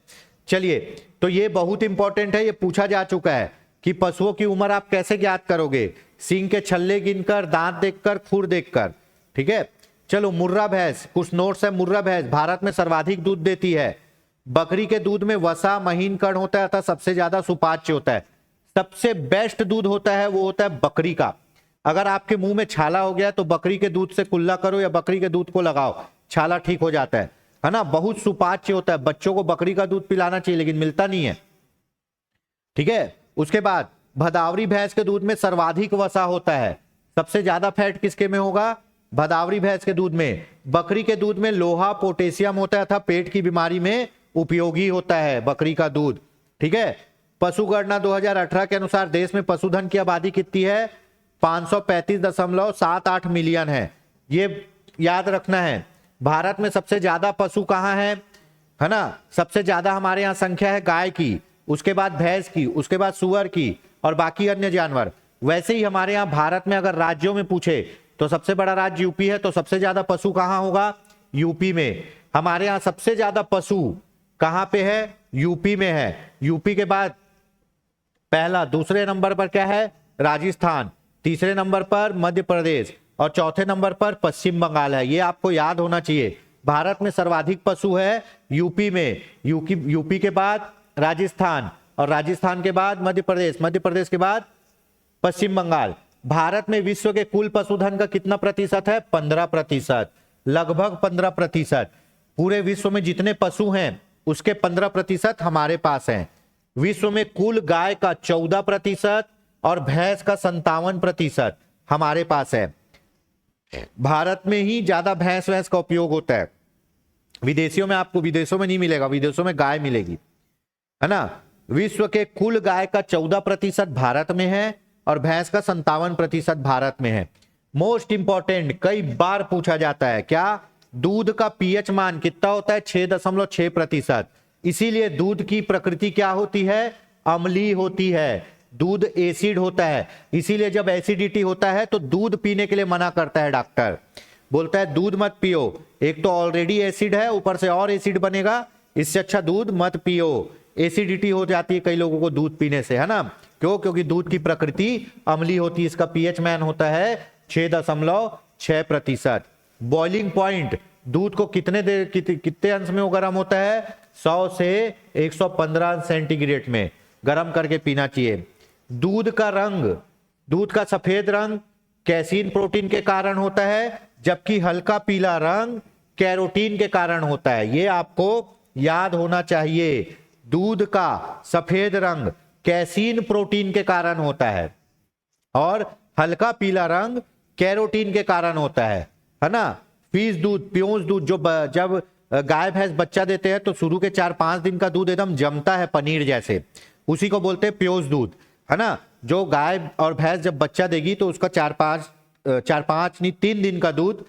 चलिए, तो ये बहुत इंपॉर्टेंट है, ये पूछा जा चुका है कि पशुओं की उम्र आप कैसे ज्ञात करोगे? सींग के छल्ले गिनकर, दांत देखकर, खुर देखकर। ठीक है, चलो मुर्रा भैंस, कुछ नोट्स है। मुर्रा भैंस भारत में सर्वाधिक दूध देती है। बकरी के दूध में वसा, महीन कण होता है, अतः सबसे ज्यादा सुपाच्य होता है। सबसे बेस्ट दूध होता है वो होता है बकरी का। अगर आपके मुंह में छाला हो गया तो बकरी के दूध से कुल्ला करो या बकरी के दूध को लगाओ, छाला ठीक हो जाता है ना। बहुत सुपाच्य होता है। बच्चों को बकरी का दूध पिलाना चाहिए, लेकिन मिलता नहीं है। ठीक है, उसके बाद भदावरी भैंस के दूध में सर्वाधिक वसा होता है। सबसे ज्यादा फैट किसके में होगा? भदावरी भैंस के दूध में। बकरी के दूध में लोहा, पोटेशियम होता है, था पेट की बीमारी में उपयोगी होता है बकरी का दूध। ठीक है, पशुगणना 2018 के अनुसार देश में पशुधन की आबादी कितनी है? 535.78 मिलियन है। ये याद रखना है। भारत में सबसे ज्यादा पशु कहाँ है ना? सबसे ज्यादा हमारे यहाँ संख्या है गाय की, उसके बाद भैंस की, उसके बाद सुअर की और बाकी अन्य जानवर। वैसे ही हमारे यहाँ भारत में अगर राज्यों में पूछे तो सबसे बड़ा राज्य यूपी है, तो सबसे ज्यादा पशु कहाँ होगा? यूपी में। हमारे यहाँ सबसे ज्यादा पशु कहाँ पे है? यूपी में है। यूपी के बाद पहला, दूसरे नंबर पर क्या है? राजस्थान, तीसरे नंबर पर मध्य प्रदेश और चौथे नंबर पर पश्चिम बंगाल है। ये आपको याद होना चाहिए। भारत में सर्वाधिक पशु है यूपी में। यूपी के बाद राजस्थान और राजस्थान के बाद मध्य प्रदेश, मध्य प्रदेश के बाद पश्चिम बंगाल। भारत में विश्व के कुल पशुधन का कितना प्रतिशत है? 15%, लगभग 15%। पूरे विश्व में जितने पशु हैं उसके 15% हमारे पास हैं। विश्व में कुल गाय का 14% और भैंस का 57% हमारे पास है। भारत में ही ज्यादा भैंस का उपयोग होता है। विदेशियों में आपको, विदेशों में नहीं मिलेगा, विदेशों में गाय मिलेगी, है ना। विश्व के कुल गाय का 14% भारत में है और भैंस का 57% भारत में है। मोस्ट इंपॉर्टेंट, कई बार पूछा जाता है, क्या? दूध का पीएच मान कितना होता है? 6.6%। इसीलिए दूध की प्रकृति क्या होती है? अम्लीय होती है। दूध एसिड होता है, इसीलिए जब एसिडिटी होता है तो दूध पीने के लिए मना करता है डॉक्टर। बोलता है दूध मत पियो, एक तो ऑलरेडी एसिड है, ऊपर से और एसिड बनेगा, इससे अच्छा दूध मत पियो। एसिडिटी हो जाती है कई लोगों को दूध पीने से, है ना। क्यों? क्योंकि दूध की प्रकृति अम्लीय होती है। इसका पीएच मान होता है 6.6%। बॉइलिंग पॉइंट, दूध को कितने अंश में वो गर्म होता है? 100 से 115 सेंटीग्रेड में गर्म करके पीना चाहिए। दूध का रंग, दूध का सफेद रंग कैसीन प्रोटीन के कारण होता है, जबकि हल्का पीला रंग कैरोटीन के कारण होता है। ये आपको याद होना चाहिए। दूध का सफेद रंग कैसीन प्रोटीन के कारण होता है और हल्का पीला रंग कैरोटीन के कारण होता है ना। फीस दूध, प्योज दूध, जो जब गाय भैंस बच्चा देते हैं तो शुरू के 4-5 दिन का दूध एकदम जमता है पनीर जैसे, उसी को बोलते हैं प्योज दूध, है ना। जो गाय और भैंस जब बच्चा देगी तो उसका 3 दिन का दूध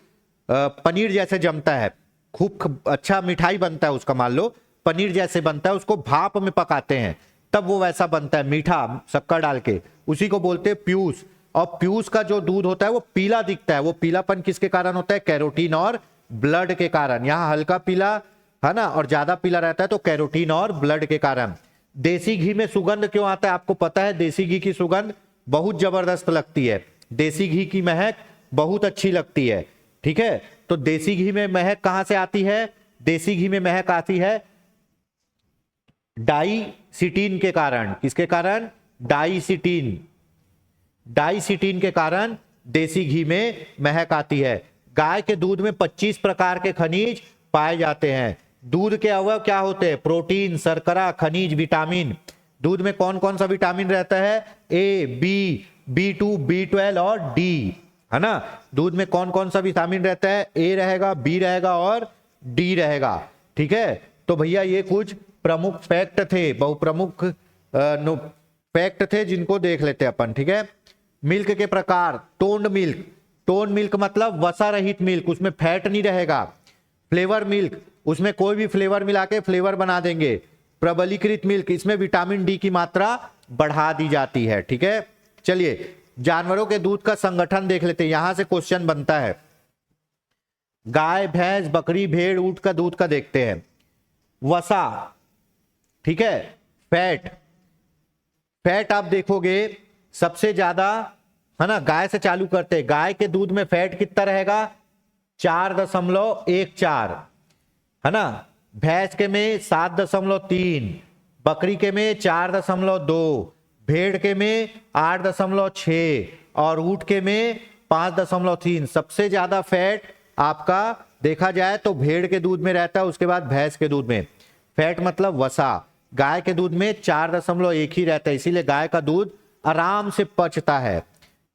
पनीर जैसे जमता है, खूब अच्छा मिठाई बनता है उसका, मान लो पनीर जैसे बनता है, उसको भाप में पकाते हैं तब वो वैसा बनता है, मीठा शक्कर डाल के, उसी को बोलते हैं प्यूस। और प्यूस का जो दूध होता है वो पीला दिखता है, वो पीलापन किसके कारण होता है? कैरोटीन और ब्लड के कारण। यहाँ हल्का पीला है ना, और ज्यादा पीला रहता है तो कैरोटीन और ब्लड के कारण। देसी घी में सुगंध क्यों आता है आपको पता है? देसी घी की सुगंध बहुत जबरदस्त लगती है, देसी घी की महक बहुत अच्छी लगती है। ठीक है, तो देसी घी में महक कहां से आती है? देसी घी में महक आती है डाइसिटीन के कारण। किसके कारण? डाइसिटीन। डाइसिटीन के कारण देसी घी में महक आती है। गाय के दूध में 25 प्रकार के खनिज पाए जाते हैं। दूध के अवयव क्या होते हैं? प्रोटीन, शर्करा, खनिज, विटामिन। दूध में कौन कौन सा विटामिन रहता है? ए, बी, B2, B12 और डी, है ना। दूध में कौन कौन सा विटामिन रहता है? ए रहेगा, बी रहेगा और डी रहेगा। ठीक है, तो भैया ये कुछ प्रमुख फैक्ट थे, बहुप्रमुख फैक्ट थे जिनको देख लेते हैं अपन। ठीक है, मिल्क के प्रकार। टोन्ड मिल्क, टोन मिल्क मतलब वसा रहित मिल्क, उसमें फैट नहीं रहेगा। फ्लेवर मिल्क, उसमें कोई भी फ्लेवर मिला के फ्लेवर बना देंगे। प्रबलीकृत मिल्क, इसमें विटामिन डी की मात्रा बढ़ा दी जाती है। ठीक है, चलिए जानवरों के दूध का संगठन देख लेते हैं, यहां से क्वेश्चन बनता है। गाय, भैंस, बकरी, भेड़, ऊंट का दूध का देखते हैं। वसा, ठीक है, फैट। फैट आप देखोगे सबसे ज्यादा, है ना, गाय से चालू करते हैं। गाय के दूध में फैट कितना रहेगा? 4.14, है ना। भैंस के में 7.3, बकरी के में 4.2, भेड़ के में 8.6 और ऊंट के में 5.3। सबसे ज्यादा फैट आपका देखा जाए तो भेड़ के दूध में रहता है, उसके बाद भैंस के दूध में। फैट मतलब वसा। गाय के दूध में 4.1 ही रहता है, इसीलिए गाय का दूध आराम से पचता है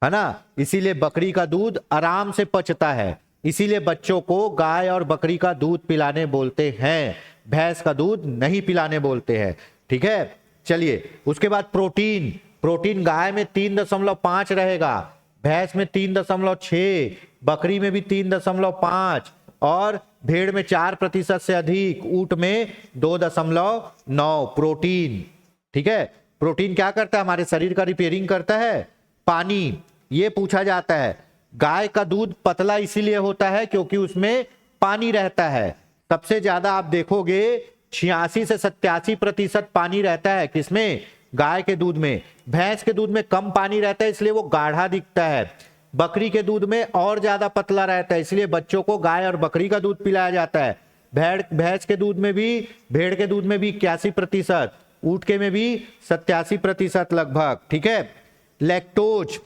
ना। इसीलिए बकरी का दूध आराम से पचता है, इसीलिए बच्चों को गाय और बकरी का दूध पिलाने बोलते हैं, भैंस का दूध नहीं पिलाने बोलते हैं। ठीक है, चलिए उसके बाद प्रोटीन। प्रोटीन गाय में 3.5 रहेगा, भैंस में 3.6, बकरी में भी 3.5 और भेड़ में 4% से अधिक, ऊंट में 2.9 प्रोटीन। ठीक है, प्रोटीन क्या करता है? हमारे शरीर का रिपेयरिंग करता है। पानी, ये पूछा जाता है। गाय का दूध पतला इसीलिए होता है क्योंकि उसमें पानी रहता है। सबसे ज्यादा आप देखोगे 86 से 87% पानी रहता है, किसमें? गाय के दूध में। भैंस के दूध में कम पानी रहता है इसलिए वो गाढ़ा दिखता है। बकरी के दूध में और ज्यादा पतला रहता है, इसलिए बच्चों को गाय और बकरी का दूध पिलाया जाता है। भैंस के दूध में भी, भेड़ के दूध में भी 81%, ऊंट के में भी 87% लगभग। ठीक है, लैक्टोज।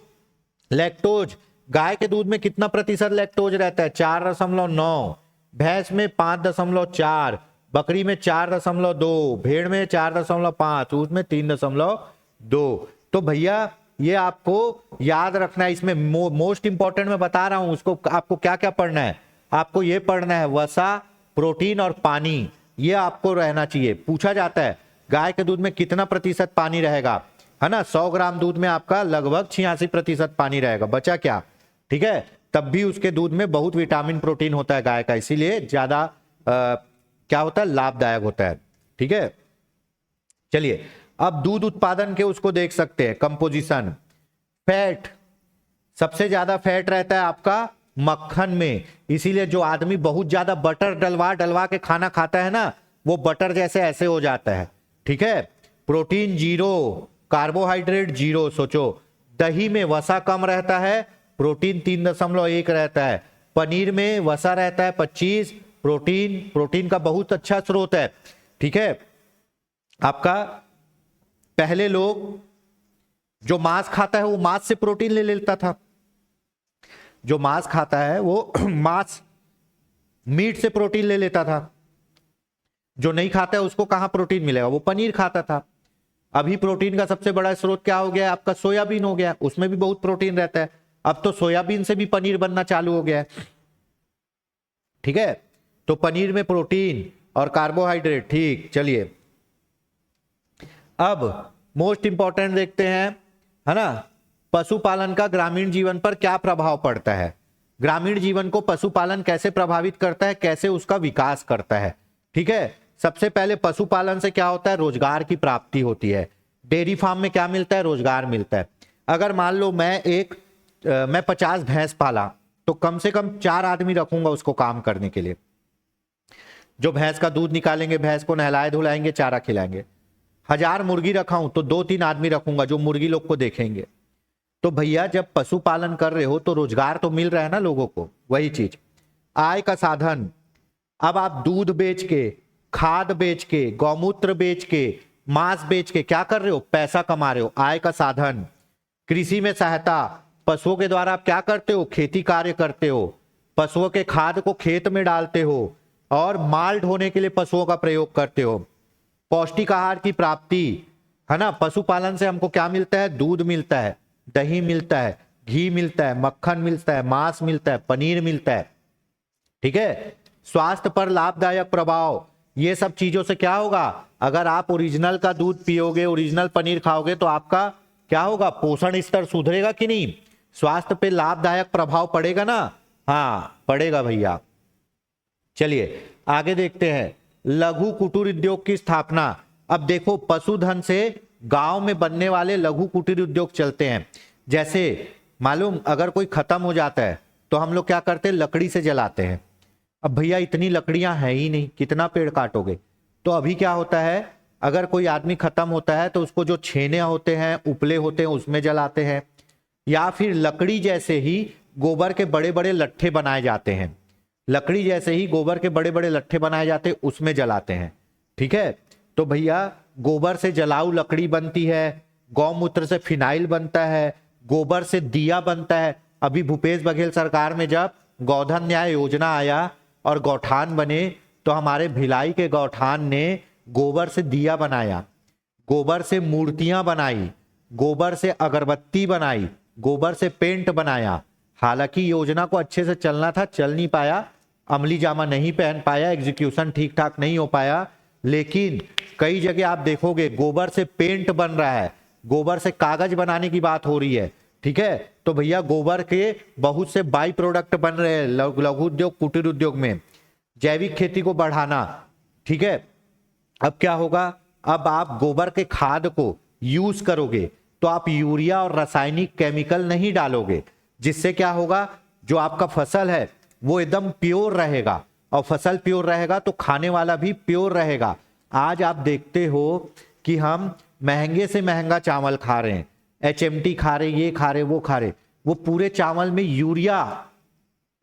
लैक्टोज गाय के दूध में कितना प्रतिशत लैक्टोज रहता है? 4.9, भैंस में 5.4, बकरी में 4.2, भेड़ में 4.5, ऊंट में 3.2। तो भैया ये आपको याद रखना है। इसमें मोस्ट इंपॉर्टेंट मैं बता रहा हूं, उसको आपको क्या क्या पढ़ना है? आपको ये पढ़ना है वसा, प्रोटीन और पानी, ये आपको रहना चाहिए। पूछा जाता है गाय के दूध में कितना प्रतिशत पानी रहेगा, है ना। 100 ग्राम दूध में आपका लगभग 86% पानी रहेगा, बचा क्या? ठीक है, तब भी उसके दूध में बहुत विटामिन प्रोटीन होता है गाय का, इसीलिए ज्यादा क्या होता है? लाभदायक होता है। ठीक है, चलिए अब दूध उत्पादन के उसको देख सकते हैं, कंपोजिशन। फैट, सबसे ज्यादा फैट रहता है आपका मक्खन में, इसीलिए जो आदमी बहुत ज्यादा बटर डलवा डलवा के खाना खाता है ना, वो बटर जैसे ऐसे हो जाता है। ठीक है, प्रोटीन 0, कार्बोहाइड्रेट 0। सोचो, दही में वसा कम रहता है, प्रोटीन 3.1 रहता है। पनीर में वसा रहता है 25, प्रोटीन का बहुत अच्छा स्रोत है। ठीक है, आपका पहले लोग जो मांस खाता है वो मांस से प्रोटीन ले लेता था। जो मांस खाता है वो मांस, मीट से प्रोटीन ले लेता था। जो नहीं खाता है उसको कहां प्रोटीन मिलेगा? वो पनीर खाता था। अभी प्रोटीन का सबसे बड़ा स्रोत क्या हो गया? आपका सोयाबीन हो गया, उसमें भी बहुत प्रोटीन रहता है। अब तो सोयाबीन से भी पनीर बनना चालू हो गया है। ठीक है, तो पनीर में प्रोटीन और कार्बोहाइड्रेट। ठीक, चलिए अब मोस्ट इंपॉर्टेंट देखते हैं, है ना, पशुपालन का ग्रामीण जीवन पर क्या प्रभाव पड़ता है। ग्रामीण जीवन को पशुपालन कैसे प्रभावित करता है, कैसे उसका विकास करता है। ठीक है, सबसे पहले पशुपालन से क्या होता है? रोजगार की प्राप्ति होती है। डेयरी फार्म में क्या मिलता है? रोजगार मिलता है। अगर मान लो मैं 50 भैंस पाला तो कम से कम 4 आदमी रखूंगा उसको काम करने के लिए। जो भैंस का दूध निकालेंगे, भैंस को नहलाए धुलाएंगे, चारा खिलाएंगे। 1000 मुर्गी रखाऊं तो 2-3 आदमी रखूंगा जो मुर्गी लोग को देखेंगे। तो भैया जब पशुपालन कर रहे हो तो रोजगार तो मिल रहा है ना लोगों को, वही चीज आय का साधन। अब आप दूध बेच के, खाद बेच के, गौमूत्र बेच के, मांस बेच के क्या कर रहे हो? पैसा कमा रहे हो, आय का साधन। कृषि में सहायता, पशुओं के द्वारा आप क्या करते हो? खेती कार्य करते हो, पशुओं के खाद को खेत में डालते हो और माल ढोने के लिए पशुओं का प्रयोग करते हो। पौष्टिक आहार की प्राप्ति, है ना। पशुपालन से हमको क्या मिलता है? दूध मिलता है, दही मिलता है, घी मिलता है, मक्खन मिलता है, मांस मिलता है, पनीर मिलता है। ठीक है। स्वास्थ्य पर लाभदायक प्रभाव, ये सब चीजों से क्या होगा? अगर आप ओरिजिनल का दूध पियोगे, ओरिजिनल पनीर खाओगे तो आपका क्या होगा? पोषण स्तर सुधरेगा कि नहीं? स्वास्थ्य पे लाभदायक प्रभाव पड़ेगा ना? हाँ पड़ेगा भैया। चलिए आगे देखते हैं। लघु कुटीर उद्योग की स्थापना। अब देखो पशुधन से गांव में बनने वाले लघु कुटीर उद्योग चलते हैं। जैसे मालूम, अगर कोई खत्म हो जाता है तो हम लोग क्या करते हैं? लकड़ी से जलाते हैं। अब भैया इतनी लकड़ियां हैं ही नहीं, कितना पेड़ काटोगे? तो अभी क्या होता है, अगर कोई आदमी खत्म होता है तो उसको जो छेने होते हैं, उपले होते हैं, उसमें जलाते हैं। या फिर लकड़ी जैसे ही गोबर के बड़े बड़े लट्ठे बनाए जाते हैं, लकड़ी जैसे ही गोबर के बड़े बड़े लट्ठे बनाए जाते हैं, उसमें जलाते हैं। ठीक है। तो भैया गोबर से जलाऊ लकड़ी बनती है, गौमूत्र से फिनाइल बनता है, गोबर से दिया बनता है। अभी भूपेश बघेल सरकार में जब गौधन न्याय योजना आया और गौठान बने तो हमारे भिलाई के गौठान ने गोबर से दिया बनाया, गोबर से मूर्तियां बनाई, गोबर से अगरबत्ती बनाई, गोबर से पेंट बनाया। हालांकि योजना को अच्छे से चलना था, चल नहीं पाया, अमली जामा नहीं पहन पाया, एग्जीक्यूशन ठीक ठाक नहीं हो पाया। लेकिन कई जगह आप देखोगे गोबर से पेंट बन रहा है, गोबर से कागज बनाने की बात हो रही है। ठीक है। तो भैया गोबर के बहुत से बाई प्रोडक्ट बन रहे हैं लघु उद्योग कुटीर उद्योग में। जैविक खेती को बढ़ाना। ठीक है। अब क्या होगा, अब आप गोबर के खाद को यूज करोगे तो आप यूरिया और रासायनिक केमिकल नहीं डालोगे, जिससे क्या होगा, जो आपका फसल है वो एकदम प्योर रहेगा, और फसल प्योर रहेगा तो खाने वाला भी प्योर रहेगा। आज आप देखते हो कि हम महंगे से महंगा चावल खा रहे हैं, HMT खा रहे, ये खा रहे, वो खा रहे, वो पूरे चावल में यूरिया,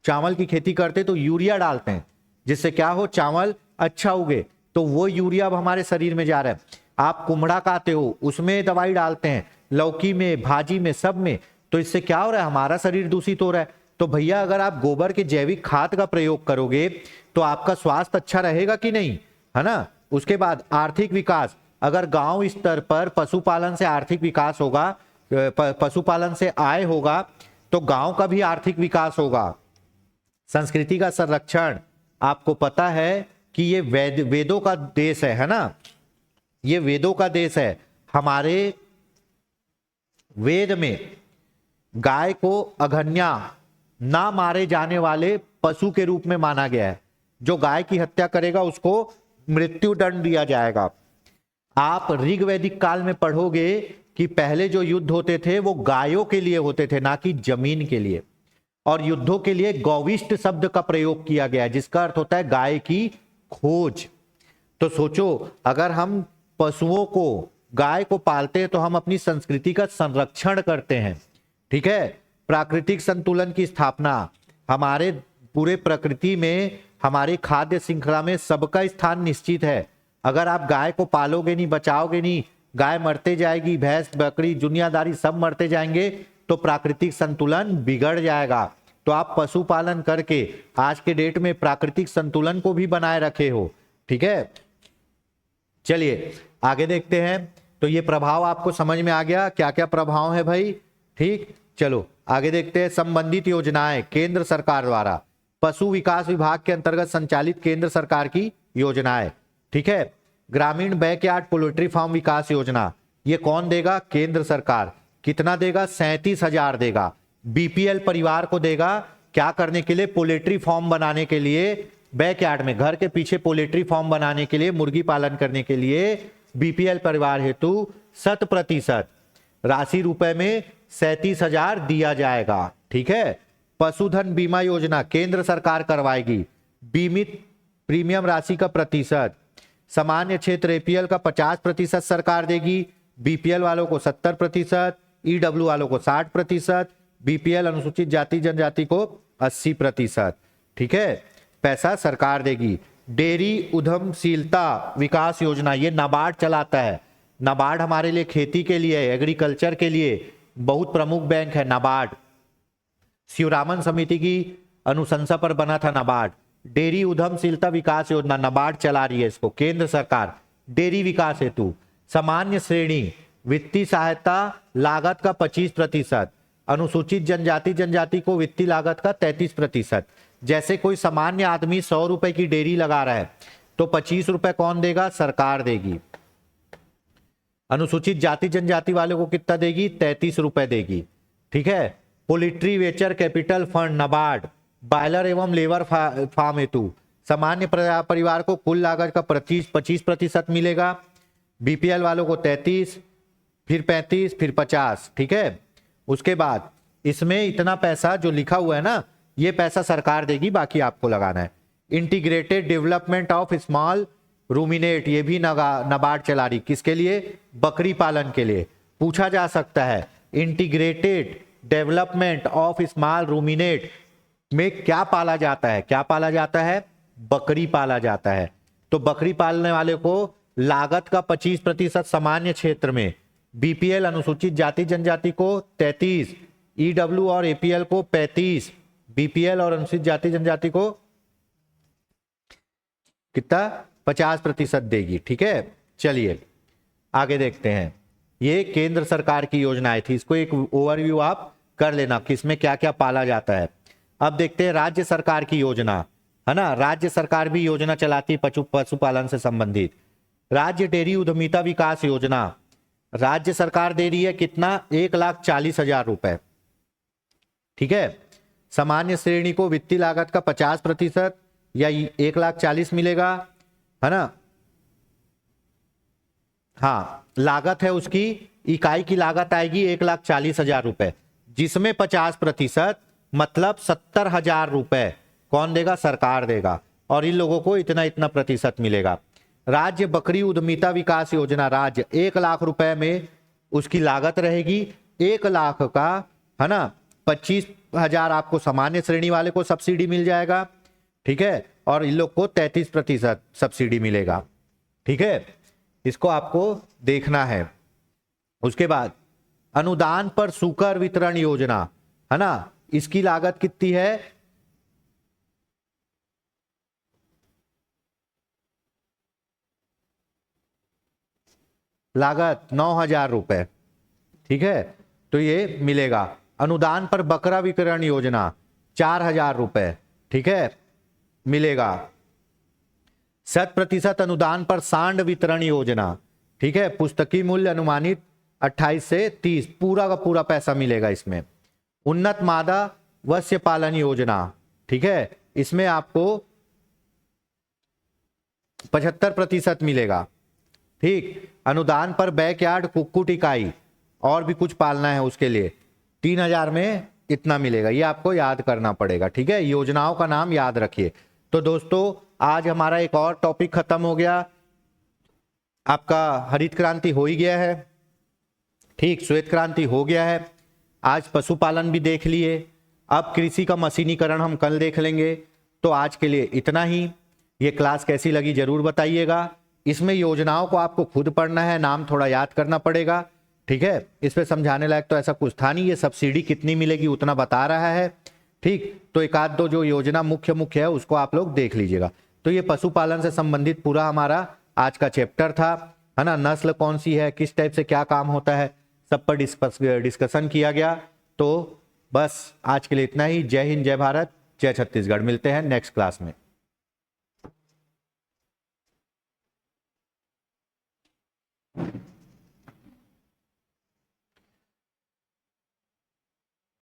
चावल की खेती करते तो यूरिया डालते हैं जिससे क्या हो, चावल अच्छा उगे। तो वो यूरिया अब हमारे शरीर में जा रहा है। आप कुमड़ा खाते हो, उसमें दवाई डालते हैं, लौकी में, भाजी में, सब में। तो इससे क्या हो रहा है, हमारा शरीर दूषित हो रहा है। तो भैया अगर आप गोबर के जैविक खाद का प्रयोग करोगे तो आपका स्वास्थ्य अच्छा रहेगा कि नहीं, है ना। उसके बाद आर्थिक विकास, अगर गांव स्तर पर पशुपालन से आर्थिक विकास होगा, पशुपालन से आय होगा तो गांव का भी आर्थिक विकास होगा। संस्कृति का संरक्षण, आपको पता है कि ये वेदों का देश है ना, ये वेदों का देश है। हमारे वेद में गाय को अघन्या, ना मारे जाने वाले पशु के रूप में माना गया है। जो गाय की हत्या करेगा उसको मृत्यु दंड दिया जाएगा। आप ऋग्वैदिक काल में पढ़ोगे कि पहले जो युद्ध होते थे वो गायों के लिए होते थे, ना कि जमीन के लिए। और युद्धों के लिए गौविष्ट शब्द का प्रयोग किया गया, जिसका अर्थ होता है गाय की खोज। तो सोचो, अगर हम पशुओं को, गाय को पालते हैं तो हम अपनी संस्कृति का संरक्षण करते हैं। ठीक है। प्राकृतिक संतुलन की स्थापना, हमारे पूरे प्रकृति में, हमारी खाद्य श्रृंखला में सबका स्थान निश्चित है। अगर आप गाय को पालोगे नहीं, बचाओगे नहीं, गाय मरते जाएगी, भैंस, बकरी, दुनियादारी सब मरते जाएंगे, तो प्राकृतिक संतुलन बिगड़ जाएगा। तो आप पशुपालन करके आज के डेट में प्राकृतिक संतुलन को भी बनाए रखे हो। ठीक है। चलिए आगे देखते हैं। तो ये प्रभाव आपको समझ में आ गया, क्या क्या प्रभाव है भाई। ठीक, चलो आगे देखते हैं। संबंधित योजनाएं केंद्र सरकार द्वारा, पशु विकास विभाग के अंतर्गत संचालित केंद्र सरकार की योजनाएं। ठीक है। ग्रामीण बैकयार्ड पोल्ट्री फार्म विकास योजना, ये कौन देगा? केंद्र सरकार। कितना देगा? 37,000 देगा। BPL परिवार को देगा, क्या करने के लिए? पोल्ट्री फार्म बनाने के लिए, बैकयार्ड में, घर के पीछे पोल्ट्री फार्म बनाने के लिए, मुर्गी पालन करने के लिए BPL परिवार हेतु 100% राशि रुपए में 37,000 दिया जाएगा। ठीक है। पशुधन बीमा योजना केंद्र सरकार करवाएगी। बीमित प्रीमियम राशि का प्रतिशत, सामान्य क्षेत्र एपीएल का 50% सरकार देगी, बीपीएल वालों को 70%, ईडब्ल्यू वालों को 60%, बीपीएल अनुसूचित जाति जनजाति को 80%। ठीक है, पैसा सरकार देगी। डेयरी उद्यमशीलता विकास योजना, ये नाबार्ड चलाता है। नाबार्ड हमारे लिए खेती के लिए, एग्रीकल्चर के लिए बहुत प्रमुख बैंक है नाबार्ड। शिवरामन समिति की अनुशंसा पर बना था नाबार्ड। डेयरी उद्यमशीलता विकास योजना नाबार्ड चला रही है इसको, केंद्र सरकार, डेयरी विकास हेतु। सामान्य श्रेणी वित्तीय सहायता लागत का 25%, अनुसूचित जनजाति को वित्तीय लागत का 33%। जैसे कोई सामान्य आदमी 100 रुपए की डेयरी लगा रहा है तो 25 रुपए कौन देगा? सरकार देगी। अनुसूचित जाति जनजाति वाले को कितना देगी? 33 रुपए देगी। ठीक है, poultry venture capital fund NABARD, broiler एवं लेबर फार्म हेतु सामान्य परिवार को कुल लागत का 25% मिलेगा, बीपीएल वालों को 33, फिर 35, फिर 50। ठीक है, उसके बाद इसमें इतना पैसा जो लिखा हुआ है ना, ये पैसा सरकार देगी, बाकी आपको लगाना है। Integrated development of small ruminate, ये भी नाबार्ड चला रही, किसके लिए? बकरी पालन के लिए। पूछा जा सकता है integrated development of small ruminate में क्या पाला जाता है? क्या पाला जाता है? बकरी पाला जाता है। तो बकरी पालने वाले को लागत का 25% सामान्य क्षेत्र में, बीपीएल अनुसूचित जाति जनजाति को 33, ईडब्ल्यू और एपीएल को 35, बीपीएल और अनुसूचित जाति जनजाति को कितना? 50% देगी। ठीक है, चलिए आगे देखते हैं। ये केंद्र सरकार की योजनाएं थी, इसको एक ओवरव्यू आप कर लेना किसमें क्या क्या पाला जाता है। अब देखते हैं राज्य सरकार की योजना, है ना। राज्य सरकार भी योजना चलाती है पशुपालन से संबंधित। राज्य डेयरी उद्यमिता विकास योजना, राज्य सरकार दे रही है कितना? 1,40,000 रुपए। ठीक है, सामान्य श्रेणी को वित्तीय लागत का 50% या 1,40,000 मिलेगा, है ना। हाँ, लागत है उसकी, इकाई की लागत आएगी 1,40,000 रुपए, जिसमें 50% मतलब 70,000 रुपए कौन देगा? सरकार देगा, और इन लोगों को इतना इतना प्रतिशत मिलेगा। राज्य बकरी उद्यमिता विकास योजना, राज्य 1,00,000 रुपए में उसकी लागत रहेगी, 1,00,000 का, है ना, 25,000 आपको सामान्य श्रेणी वाले को सब्सिडी मिल जाएगा। ठीक है, और इन लोग को 33% सब्सिडी मिलेगा। ठीक है, इसको आपको देखना है। उसके बाद अनुदान पर सूकर वितरण योजना, है ना, इसकी लागत कितनी है? लागत 9,000 रुपए। ठीक है, तो ये मिलेगा। अनुदान पर बकरा वितरण योजना 4,000 रुपए। ठीक है, मिलेगा। 100% अनुदान पर सांड वितरण योजना, ठीक है, पुस्तकीय मूल्य अनुमानित 28 से 30, पूरा का पूरा पैसा मिलेगा इसमें। उन्नत मादा वत्स्य पालन योजना, ठीक है, इसमें आपको 75% मिलेगा। ठीक, अनुदान पर बैकयार्ड कुक्कुट इकाई और भी कुछ पालना है उसके लिए 3,000 में इतना मिलेगा। ये आपको याद करना पड़ेगा। ठीक है, योजनाओं का नाम याद रखिए। तो दोस्तों, आज हमारा एक और टॉपिक खत्म हो गया। आपका हरित क्रांति हो ही गया है, ठीक, श्वेत क्रांति हो गया है। आज पशुपालन भी देख लिए। अब कृषि का मशीनीकरण हम कल देख लेंगे। तो आज के लिए इतना ही। ये क्लास कैसी लगी जरूर बताइएगा। इसमें योजनाओं को आपको खुद पढ़ना है, नाम थोड़ा याद करना पड़ेगा। ठीक है, इस पे समझाने लायक तो ऐसा कुछ था नहीं। ये सब्सिडी कितनी मिलेगी उतना बता रहा है। ठीक, तो एक आध दो जो योजना मुख्य है उसको आप लोग देख लीजिएगा। तो ये पशुपालन से संबंधित पूरा हमारा आज का चैप्टर था, है ना। नस्ल कौन सी है, किस टाइप से क्या काम होता है, सब पर डिस्कशन किया गया। तो बस आज के लिए इतना ही। जय हिंद, जय भारत, जय छत्तीसगढ़। मिलते हैं नेक्स्ट क्लास में।